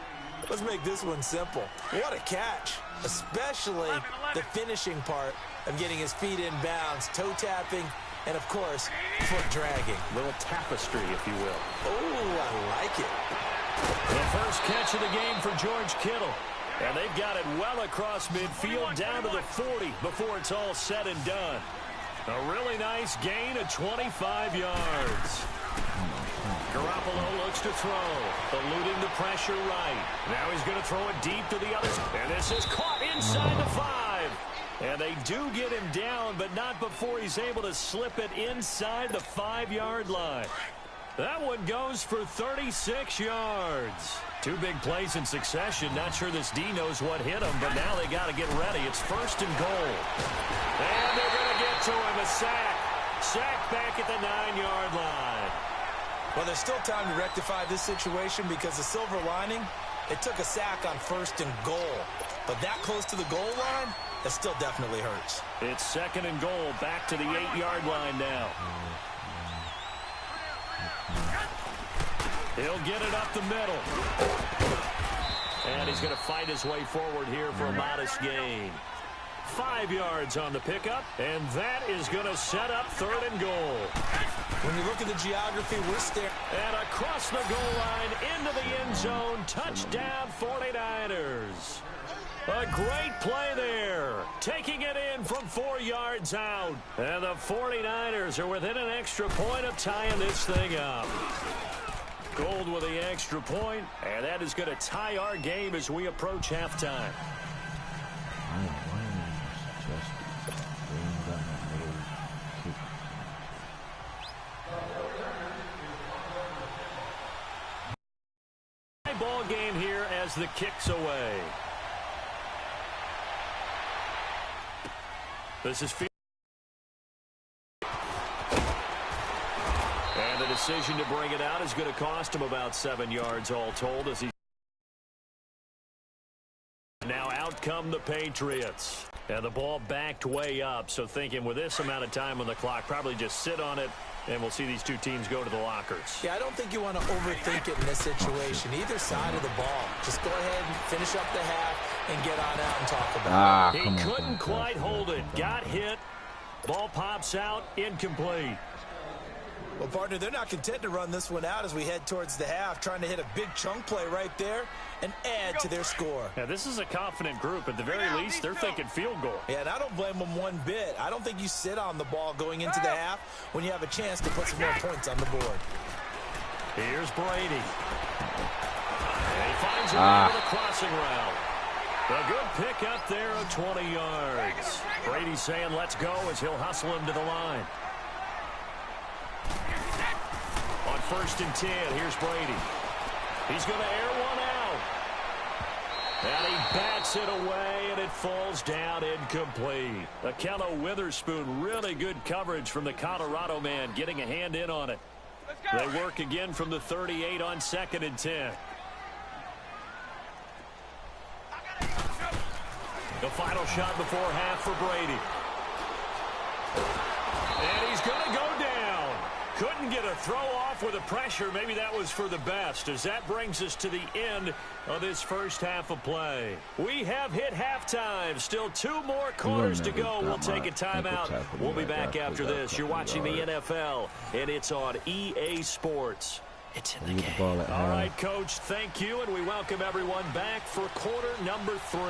Let's make this one simple. What a catch, especially the finishing part of getting his feet in bounds, toe tapping, and, of course, foot dragging. Little tapestry, if you will. Oh, I like it. The first catch of the game for George Kittle. And they've got it well across midfield down to the 40 before it's all said and done. A really nice gain of 25 yards. Garoppolo looks to throw, eluding the pressure right. Now he's going to throw it deep to the others. And this is caught inside the 5. And they do get him down, but not before he's able to slip it inside the 5-yard line. That one goes for 36 yards. 2 big plays in succession. Not sure this D knows what hit him, but now they got to get ready. It's 1st and goal. And they're going to get to him. A sack. Sack back at the 9-yard line. Well, there's still time to rectify this situation because the silver lining, it took a sack on 1st and goal. But that close to the goal line, that still definitely hurts. It's 2nd and goal. Back to the 8-yard line now. He'll get it up the middle. And he's going to fight his way forward here for a modest gain. 5 yards on the pickup, and that is going to set up 3rd and goal. When you look at the geography, we're staring. And across the goal line, into the end zone, touchdown 49ers. A great play there, taking it in from 4 yards out. And the 49ers are within an extra point of tying this thing up. Gold with the extra point, and that is going to tie our game as we approach halftime. Ball game here as the kick's away. This is and the decision to bring it out is going to cost him about 7 yards all told as he now out come the Patriots. And the ball backed way up, so thinking with this amount of time on the clock, probably just sit on it, and we'll see these two teams go to the lockers. Yeah, I don't think you want to overthink it in this situation. Either side of the ball. Just go ahead and finish up the half and get on out and talk about it. He couldn't quite hold it. Got hit. Ball pops out. Incomplete. Well, partner, they're not content to run this one out as we head towards the half, trying to hit a big chunk play right there and add to their score. Yeah, this is a confident group. At the very least, they're thinking field goal. Yeah, and I don't blame them one bit. I don't think you sit on the ball going into the half when you have a chance to put some more points on the board. Here's Brady. And he finds a way with a crossing route. A good pick up there of 20 yards. Brady saying let's go as he'll hustle him to the line. On 1st and 10, here's Brady. He's going to air one out. And he bats it away, and it falls down incomplete. Akello Witherspoon, really good coverage from the Colorado man, getting a hand in on it. They work again from the 38 on 2nd and 10. The final shot before half for Brady. And he's going to go down. Couldn't get a throw off with the pressure. Maybe that was for the best, as that brings us to the end of this first half of play. We have hit halftime. Still 2 more quarters to go. We'll take a timeout. We'll be back after this. You're watching the NFL, and it's on EA Sports. It's in the game. All right, Coach, thank you, and we welcome everyone back for quarter number 3.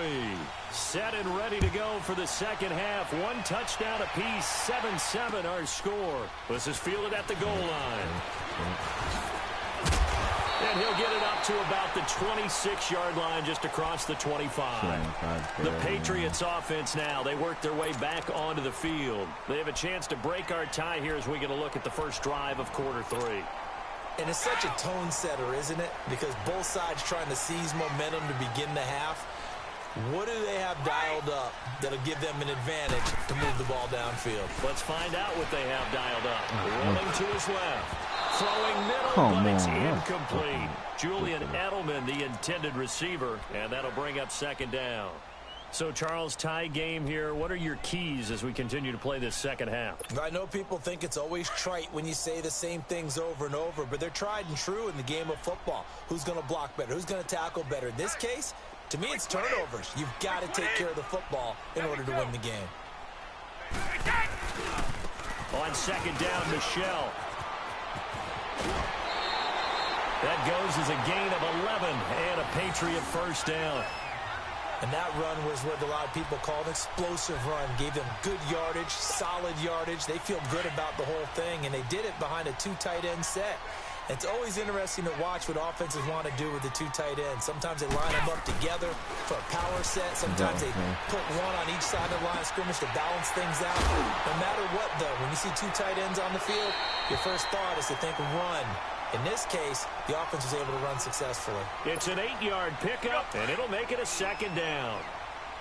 Set and ready to go for the second half. 1 touchdown apiece, 7-7 our score. This is fielded at the goal line. And he'll get it up to about the 26-yard line, just across the 25. The Patriots offense now, they work their way back onto the field. They have a chance to break our tie here as we get a look at the first drive of quarter 3. And it's such a tone setter, isn't it? Because both sides trying to seize momentum to begin the half. What do they have dialed up that'll give them an advantage to move the ball downfield? Let's find out what they have dialed up. Rolling to his left. Throwing middle, but it's incomplete. Julian Edelman, the intended receiver, and that'll bring up 2nd down. So, Charles, tie game here. What are your keys as we continue to play this second half? I know people think it's always trite when you say the same things over and over, but they're tried and true in the game of football. Who's going to block better? Who's going to tackle better? In this case, to me, it's turnovers. You've got to take care of the football in order to win the game. On second down, Michelle. That goes as a gain of 11 and a Patriot first down. And that run was what a lot of people call an explosive run. Gave them good yardage, solid yardage. They feel good about the whole thing, and they did it behind a 2 tight end set. It's always interesting to watch what offenses want to do with the 2 tight ends. Sometimes they line them up together for a power set. Sometimes they put one on each side of the line of scrimmage to balance things out. No matter what, though, when you see 2 tight ends on the field, your first thought is to think run. In this case, the offense was able to run successfully. It's an 8-yard pickup, and it'll make it a second down.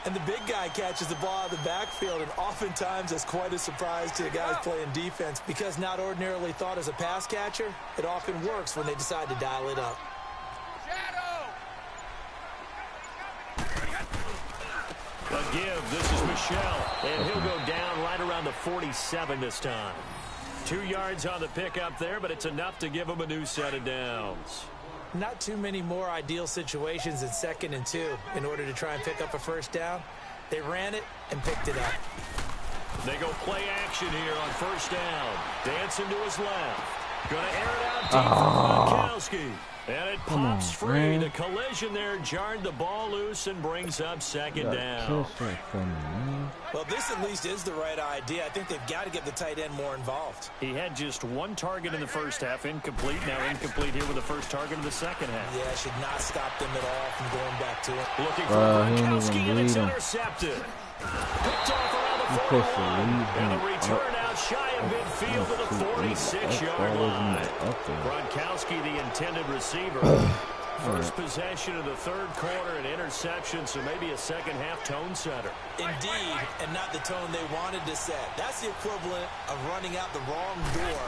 And the big guy catches the ball out of the backfield, and oftentimes that's quite a surprise to the guys playing defense because not ordinarily thought as a pass catcher, it often works when they decide to dial it up. A give. This is Michelle, and he'll go down right around the 47 this time. 2 yards on the pickup there, but it's enough to give him a new set of downs. Not too many more ideal situations than 2nd and 2 in order to try and pick up a first down. They ran it and picked it up. They go play action here on first down. Dancing to his left. Going to air it out deep for Gronkowski. And it pops free. The collision there jarred the ball loose and brings up second down. Well, this at least is the right idea. I think they've got to get the tight end more involved. He had just 1 target in the first half, incomplete. Now incomplete here with the first target of the second half. Yeah, should not stop them at all from going back to it. Looking for Gronkowski, and it's intercepted. Picked off around the 41. And a return out shy of midfield to the 46-yard line. Gronkowski, the intended receiver. First possession of the third quarter, an interception, so maybe a second-half tone setter. Indeed, and not the tone they wanted to set. That's the equivalent of running out the wrong door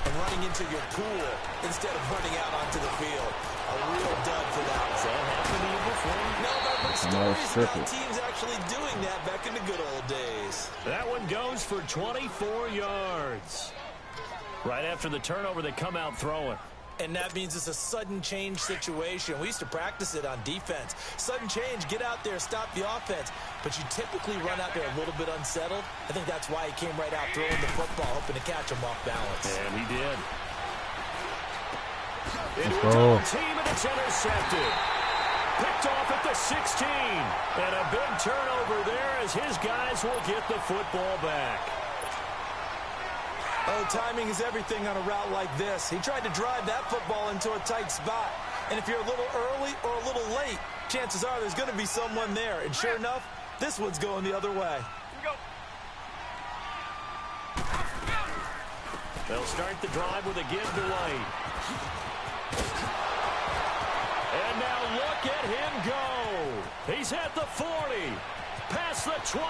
and running into your pool instead of running out onto the field. A real dud for that. Has that happened to you before? No, but I've heard stories about teams actually doing that back in the good old days. That one goes for 24 yards. Right after the turnover, they come out throwing. And that means it's a sudden change situation. We used to practice it on defense. Sudden change, get out there, stop the offense. But you typically run out there a little bit unsettled. I think that's why he came right out throwing the football, hoping to catch him off balance. And he did. Into a double team, and it's intercepted. Picked off at the 16. And a big turnover there as his guys will get the football back. Oh, timing is everything on a route like this. He tried to drive that football into a tight spot. And if you're a little early or a little late, chances are there's going to be someone there. And sure enough, this one's going the other way. They'll start the drive with a give to White. And now look at him go. He's at the 40, past the 20,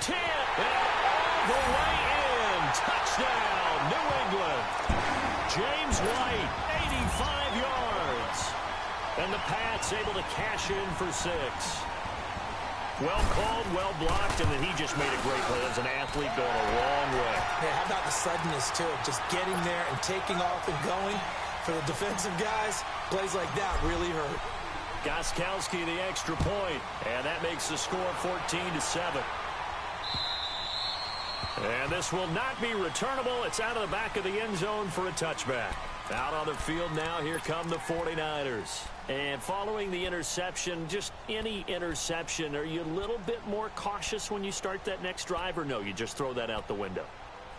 10, and all the way in. Touchdown, New England. James White, 85 yards. And the Pats able to cash in for 6. Well called, well blocked, and then he just made a great play as an athlete going a long way. Yeah, how about the suddenness to it? Just getting there and taking off and going. For the defensive guys, plays like that really hurt. Gronkowski the extra point, and that makes the score 14-7. And this will not be returnable. It's out of the back of the end zone for a touchback. Out on the field now, here come the 49ers. And following the interception, just any interception, are you a little bit more cautious when you start that next drive, or no, you just throw that out the window?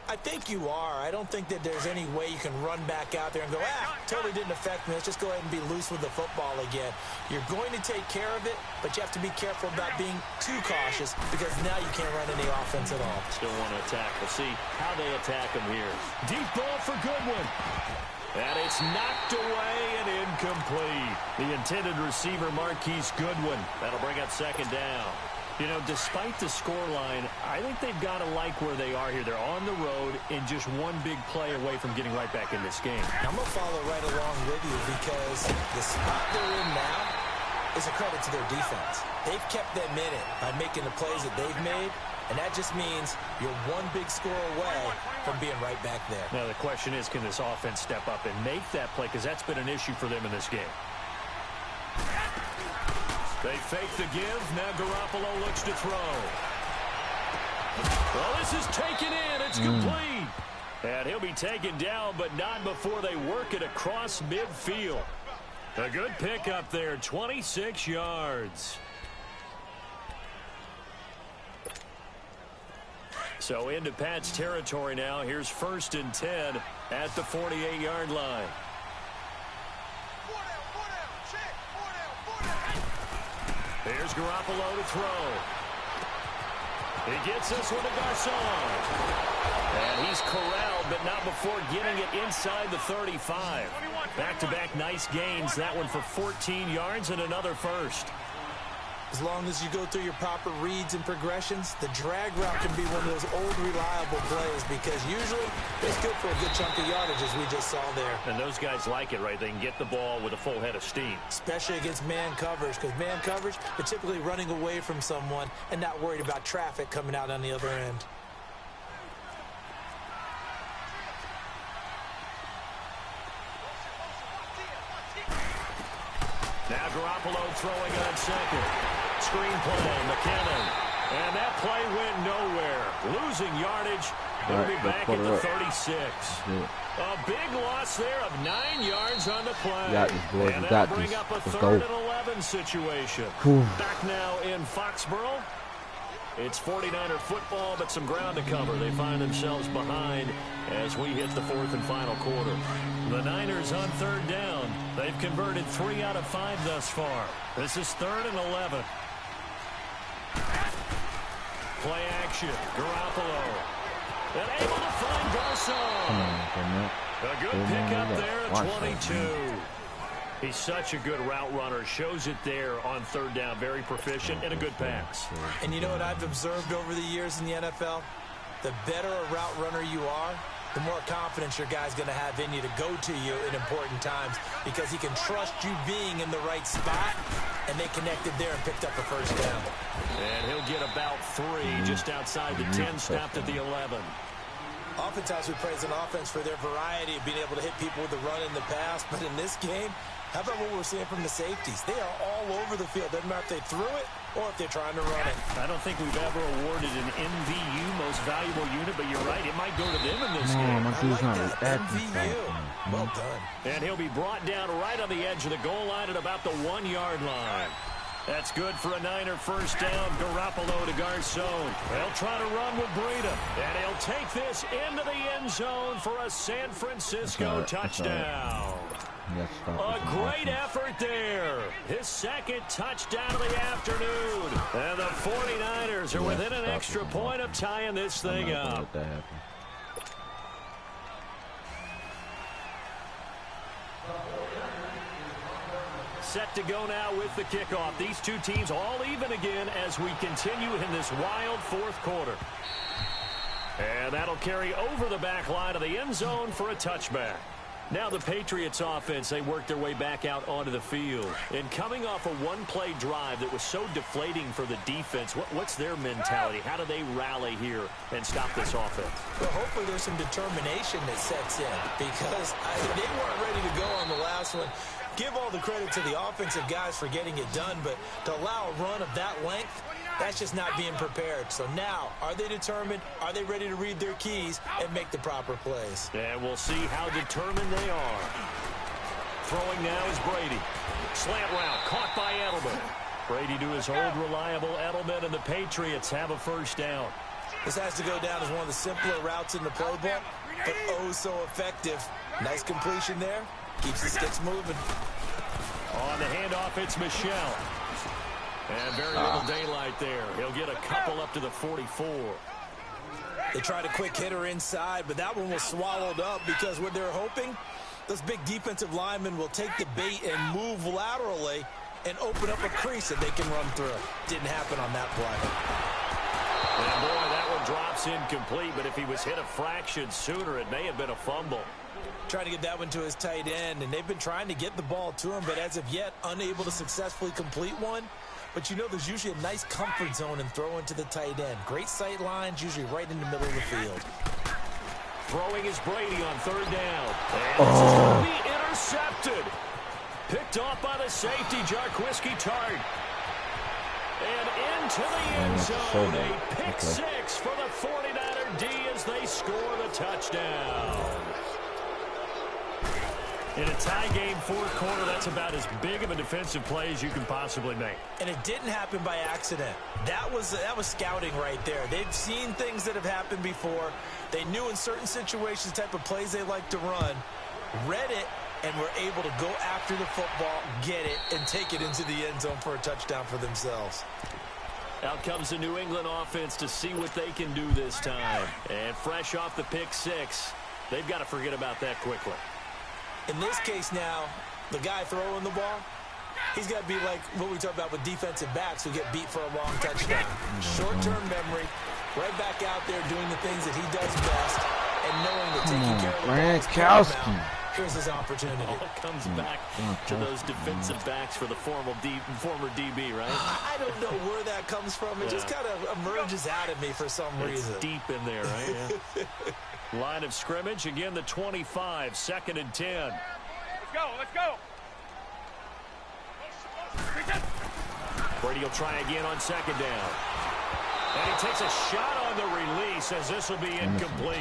I think you are. I don't think that there's any way you can run back out there and go, totally didn't affect me. Let's just go ahead and be loose with the football again. You're going to take care of it, but you have to be careful about being too cautious because now you can't run any offense at all. Still want to attack. We'll see how they attack him here. Deep ball for Goodwin. And it's knocked away and incomplete. The intended receiver, Marquise Goodwin. That'll bring up second down. You know, despite the scoreline, I think they've got to like where they are here. They're on the road and just one big play away from getting right back in this game. I'm going to follow right along with you because the spot they're in now is is a credit to their defense. They've kept them in it by making the plays that they've made, and that just means you're one big score away from being right back there. Now the question is, can this offense step up and make that play? Because that's been an issue for them in this game. They fake the give. Now Garoppolo looks to throw. Well, this is taken in. It's complete. And he'll be taken down, but not before they work it across midfield. A good pickup there, 26 yards. So into Pat's territory now. Here's 1st and 10 at the 48-yard line. Here's Garoppolo to throw. He gets this one to Garcon. And he's corralled, but not before getting it inside the 35. Back-to-back nice gains. That one for 14 yards and another first. As long as you go through your proper reads and progressions, the drag route can be one of those old reliable plays because usually it's good for a good chunk of yardage, as we just saw there. And those guys like it, right? They can get the ball with a full head of steam. Especially against man coverage, because man coverage, they're typically running away from someone and not worried about traffic coming out on the other end. Now Garoppolo throwing on second. Screen play, McKinnon. And that play went nowhere. Losing yardage. He'll be back at the 36. A big loss there of 9 yards on the play. And that'll bring up a 3rd and 11 situation. Back now in Foxborough. It's 49er football, but some ground to cover. They find themselves behind as we hit the 4th and final quarter. The Niners on 3rd down. They've converted 3 out of 5 thus far. This is 3rd and 11. Play action. Garoppolo. And able to find Garcon. A good pickup there at 22. He's such a good route runner. Shows it there on 3rd down. Very proficient and a good pass. And you know what I've observed over the years in the NFL? The better a route runner you are, the more confidence your guy's going to have in you to go to you in important times because he can trust you being in the right spot, and they connected there and picked up a 1st down. And he'll get about 3 just outside the 10, stopped at the 11. Oftentimes we praise an offense for their variety of being able to hit people with the run and the pass, but in this game, how about what we're seeing from the safeties? They are all over the field. Doesn't matter if they threw it or if they're trying to run it. I don't think we've ever awarded an MVU, most valuable unit, but you're right, it might go to them in this game. I like that. MVU. Well done. And he'll be brought down right on the edge of the goal line at about the 1-yard line. That's good for a Niner 1st down. Garoppolo to Garcon. They'll try to run with Breida. And he'll take this into the end zone for a San Francisco touchdown. A great effort there. His 2nd touchdown of the afternoon. And the 49ers are within an extra point of tying this thing up. Set to go now with the kickoff. These two teams all even again as we continue in this wild 4th quarter. And that'll carry over the back line of the end zone for a touchback. Now the Patriots offense, they work their way back out onto the field. And coming off a one-play drive that was so deflating for the defense, what's their mentality? How do they rally here and stop this offense? Well, hopefully there's some determination that sets in because they weren't ready to go on the last one. Give all the credit to the offensive guys for getting it done, but to allow a run of that length, that's just not being prepared. So now, are they determined? Are they ready to read their keys and make the proper plays? And we'll see how determined they are. Throwing now is Brady. Slant route caught by Edelman. Brady to his old reliable Edelman, and the Patriots have a 1st down. This has to go down as one of the simpler routes in the playbook, but oh so effective. Nice completion there. Keeps the sticks moving. On the handoff, it's Michel. And very little daylight there. He'll get a couple up to the 44. They tried a quick hitter inside, but that one was swallowed up because what they're hoping, those big defensive linemen will take the bait and move laterally and open up a crease that they can run through. Didn't happen on that play. And boy, that one drops incomplete, but if he was hit a fraction sooner, it may have been a fumble. Trying to get that one to his tight end, and they've been trying to get the ball to him, but as of yet, unable to successfully complete one. But you know there's usually a nice comfort zone in throwing to the tight end. Great sight lines, usually right in the middle of the field. Throwing is Brady on third down. And this is going to be intercepted. Picked off by the safety, Jarquiski Tart. And into the end zone. A pick six for the 49er D as they score the touchdown. In a tie game, fourth quarter, that's about as big of a defensive play as you can possibly make. And it didn't happen by accident. That was scouting right there. They've seen things that have happened before. They knew in certain situations the type of plays they like to run, read it, and were able to go after the football, get it, and take it into the end zone for a touchdown for themselves. Out comes the New England offense to see what they can do this time. And fresh off the pick six, they've got to forget about that quickly. In this case now, the guy throwing the ball, he's got to be like what we talk about with defensive backs who get beat for a long touchdown. Short-term memory, right back out there doing the things that he does best, and knowing that taking care of the ball is paramount. Here's his opportunity. All comes back to those defensive backs for the former DB, right? I don't know where that comes from. It just kind of emerges out of me for some reason. It's deep in there, right? Yeah. Line of scrimmage, again the 25, 2nd and 10. Let's go, let's go. Brady will try again on 2nd down. And he takes a shot on the release as this will be incomplete.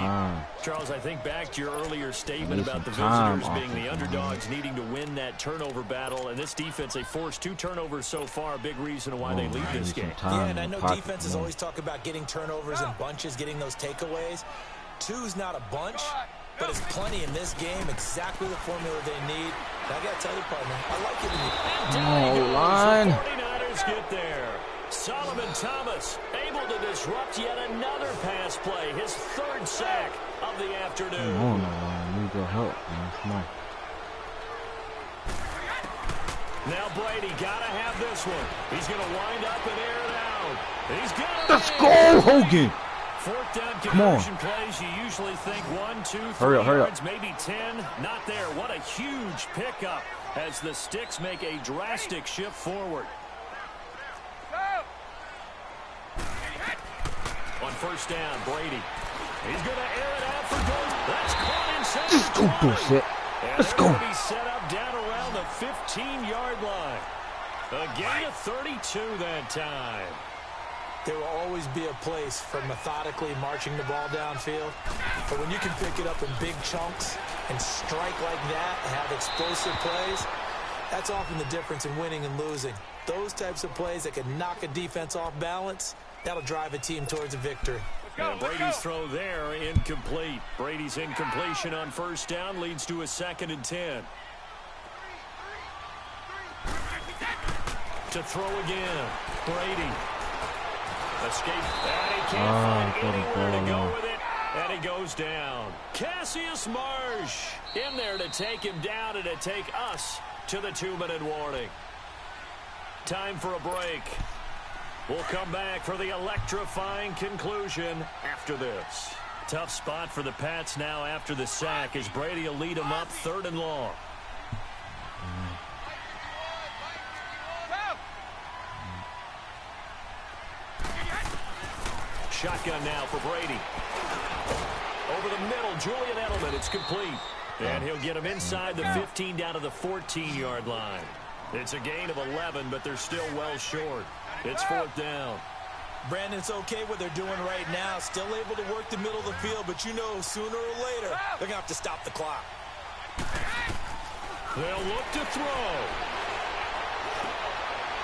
Charles, I think back to your earlier statement about the visitors being the underdogs needing to win that turnover battle. And this defense, they forced 2 turnovers so far, a big reason why they lead this game. Yeah, and I know defenses always talk about getting turnovers in bunches, getting those takeaways. 2's not a bunch, but it's plenty in this game, exactly the formula they need. And I got to tell you, partner, I like it in the line. The 49ers get there. Solomon Thomas able to disrupt yet another pass play, his 3rd sack of the afternoon. Need your help, man. Come on. Now Brady got to have this one. He's going to wind up and air it out. He's got it. Let's go, Hogan. 4th down conversion plays, you usually think 1, 2, 3 yards, maybe 10. Not there. What a huge pickup as the Sticks make a drastic shift forward. On 1st down, Brady. He's going to air it out for goal. That's caught inside. Let's go, bullshit. Let's go. He's set up down around the 15-yard line. A gain of 32 that time. There will always be a place for methodically marching the ball downfield. But when you can pick it up in big chunks and strike like that and have explosive plays, that's often the difference in winning and losing. Those types of plays that can knock a defense off balance, that'll drive a team towards a victory. Brady's throw there, incomplete. Brady's incompletion on 1st down leads to a 2nd and 10. To throw again, Brady. Escape, and he can't find anywhere to go with it, and he goes down. Cassius Marsh in there to take him down and to take us to the 2-minute warning. Time for a break. We'll come back for the electrifying conclusion after this. Tough spot for the Pats now after the sack as Brady will lead them up 3rd and long. Shotgun now for Brady. Over the middle, Julian Edelman. It's complete. And he'll get him inside the 15 down to the 14-yard line. It's a gain of 11, but they're still well short. It's 4th down. Brandon, it's okay what they're doing right now. Still able to work the middle of the field, but you know sooner or later they're going to have to stop the clock. They'll look to throw.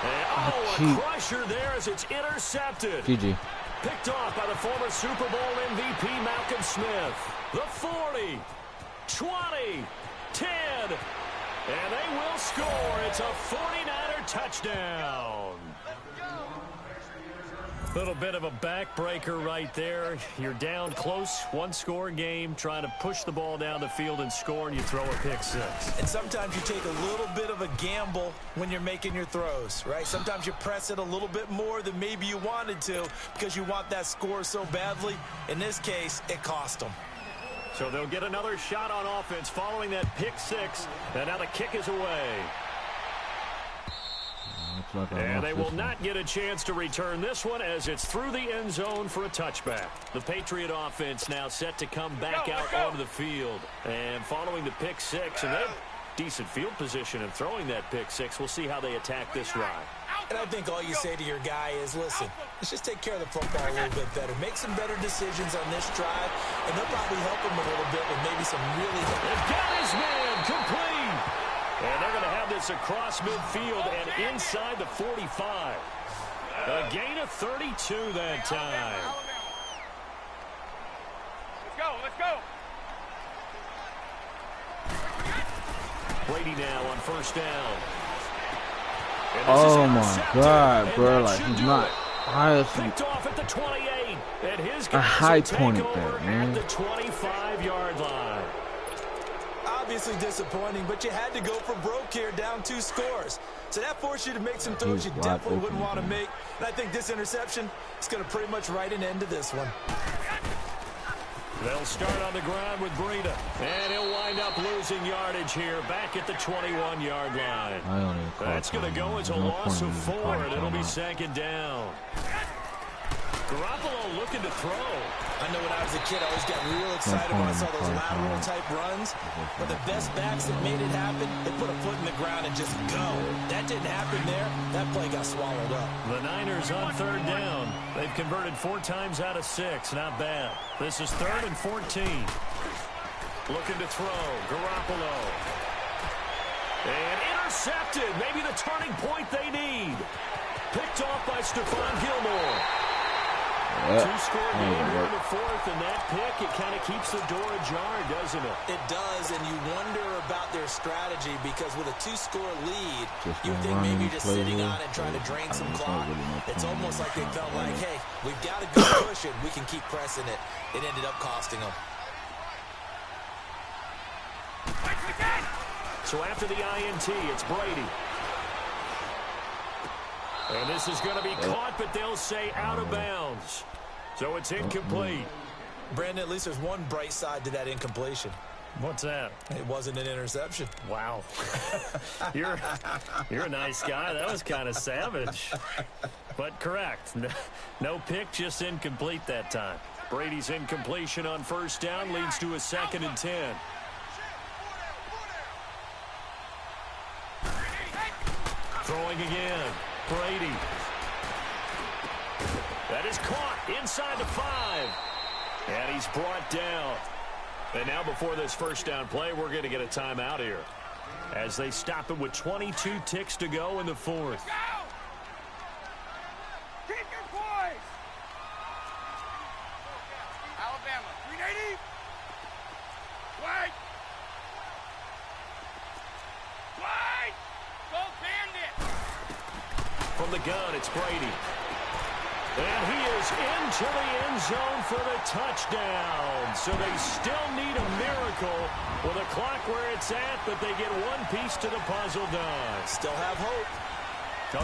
And, a crusher there as it's intercepted. GG. Picked off by the former Super Bowl MVP Malcolm Smith. The 40, 20, 10, and they will score. It's a 49er touchdown. Little bit of a backbreaker right there. You're down close, 1-score game, trying to push the ball down the field and score, and you throw a pick six. And sometimes you take a little bit of a gamble when you're making your throws, right? Sometimes you press it a little bit more than maybe you wanted to because you want that score so badly. In this case, it cost them. So they'll get another shot on offense following that pick six. And now the kick is away. And they will not get a chance to return this one as it's through the end zone for a touchback. The Patriot offense now set to come back out onto the field. And following the pick six, and they have decent field position in throwing that pick six. We'll see how they attack this drive. And I think all you say to your guy is, listen, let's just take care of the football a little bit better. Make some better decisions on this drive, and they'll probably help him a little bit with maybe some really... They've got his man complete. And they're going to have this across midfield and inside the 45. A gain of 32 that time. Let's go, let's go. Brady now on first down. Oh my God, bro! Like he's not picked off at the 28, and his a high point there, man. At the 25-yard line. Obviously disappointing, but you had to go for broke here, down 2 scores. So that forced you to make some throws you definitely wouldn't want to make. And I think this interception is going to pretty much write an end to this one. They'll start on the ground with Breida, and he'll wind up losing yardage here back at the 21-yard line. That's going to go as a loss of 4, and it'll be second down. Garoppolo looking to throw. I know when I was a kid, I always got real excited when I saw those lateral-type runs. But the best backs that made it happen, they put a foot in the ground and just go. That didn't happen there. That play got swallowed up. The Niners on third down. They've converted 4 times out of 6. Not bad. This is 3rd and 14. Looking to throw. Garoppolo. And intercepted. Maybe the turning point they need. Picked off by Stephon Gilmore. 2-score game here in the 4th, and that pick, it kind of keeps the door ajar, doesn't it? It does, and you wonder about their strategy because with a 2-score lead, you think maybe you're just sitting on and trying to drain some clock. It's almost like they felt like, hey, we've got a good push it. We can keep pressing it. It ended up costing them. So after the INT, it's Brady. And this is going to be caught, but they'll say out of bounds. So it's incomplete. Brandon, at least there's one bright side to that incompletion. What's that? It wasn't an interception. Wow. You're a nice guy. That was kind of savage. But correct. No pick, just incomplete that time. Brady's incompletion on first down leads to a 2nd and 10. Throwing again. Brady. That is caught inside the 5. And he's brought down. And now before this first down play, we're going to get a timeout here. As they stop it with 22 ticks to go in the 4th. Keep your poise. Alabama, 380. Wait. Wait. Go Bandit. From the gun, it's Brady. And he is into the end zone for the touchdown. So they still need a miracle with a clock where it's at, but they get one piece to the puzzle done. Still have hope.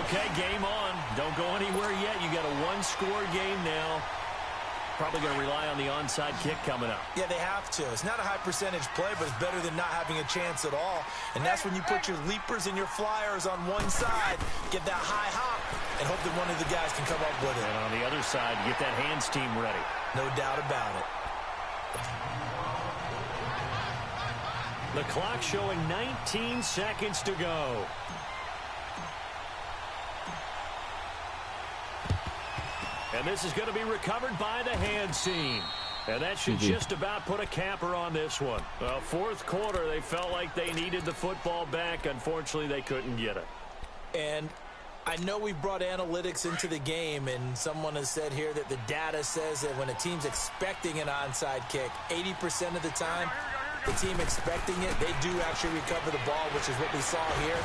Okay, game on. Don't go anywhere yet. You got a 1-score game now. Probably going to rely on the onside kick coming up. Yeah, they have to. It's not a high percentage play, but it's better than not having a chance at all. And that's when you put your leapers and your flyers on one side, get that high hop, and hope that one of the guys can come up with it. And on the other side, get that hands team ready. No doubt about it. The clock showing 19 seconds to go. And this is going to be recovered by the hands team. And that should just about put a capper on this one. Well, 4th quarter, they felt like they needed the football back. Unfortunately, they couldn't get it. And I know we brought analytics into the game, and someone has said here that the data says that when a team's expecting an onside kick, 80% of the time, the team expecting it, they do actually recover the ball, which is what we saw here.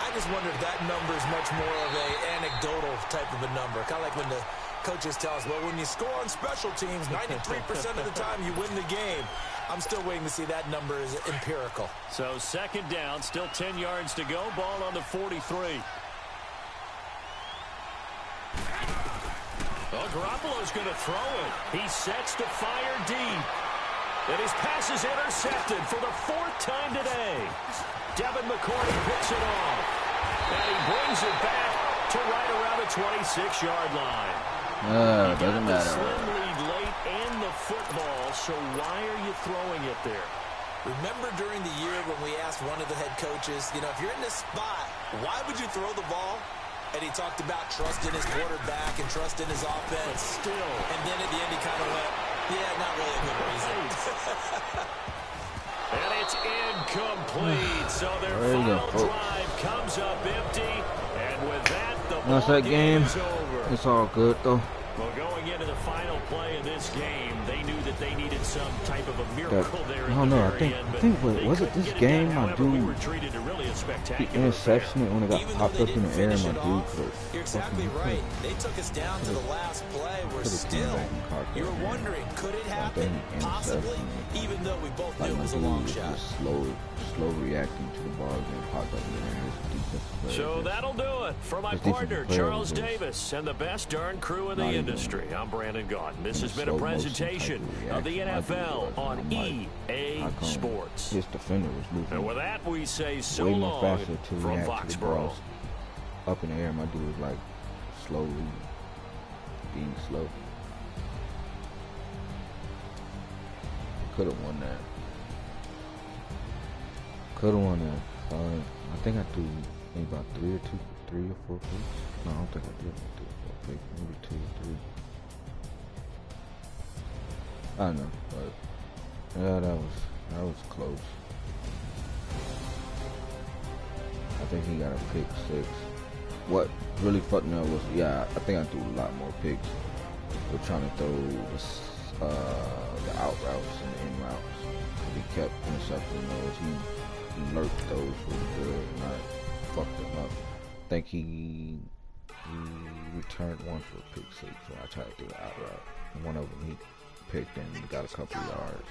I just wonder if that number is much more of an anecdotal type of a number. Kind of like when the coaches tell us, well, when you score on special teams, 93% of the time you win the game. I'm still waiting to see that number is empirical. So 2nd down, still 10 yards to go. Ball on the 43. Well, Garoppolo's going to throw it. He sets to fire deep. And his pass is intercepted for the 4th time today. Devin McCourty picks it off. And he brings it back to right around the 26-yard line. Doesn't matter. Slim lead late and the football, so why are you throwing it there? Remember during the year when we asked one of the head coaches, you know, if you're in this spot, why would you throw the ball? And he talked about trust in his quarterback and trust in his offense. But still. And then at the end he kind of went, yeah, not really a good reason. And it's incomplete. So their final drive comes up empty. And with that, the ball game is over. It's all good, though. Well, going into the final play of this game, they knew that they needed some type of a miracle there. I don't know. I think was it this game? My dude, the interception when it got popped up in the air, my dude could. You're exactly right. They took us down to the last play. We're still. You're wondering, could it happen? Possibly. Even though we both knew it was a long shot. Slow reacting to the ball and popped up in the air. So that'll do it for my partner, Charles Davis, and the best darn crew in the industry. I'm Brandon Gaudin. This has been a presentation of the NFL on EA Sports. His defender was moving. And with that, we say so way more long faster to from react to the balls Foxborough. Up in the air, my dude was like slowly being slow. Could have won that. Could have won that. I think I threw maybe about 3 or 4 picks. No, I don't think I did 3 or 4 picks. Maybe 2 or 3. I don't know, but yeah, that was close. I think he got a pick 6. What really fucked me up was, I think I threw a lot more picks. We're trying to throw the out routes and the in routes. He kept intercepting those. He lurked those really good, and I fucked him up. I think he returned one for a pick 6, so I tried to do the out route. And one of them he picked and got a couple yards.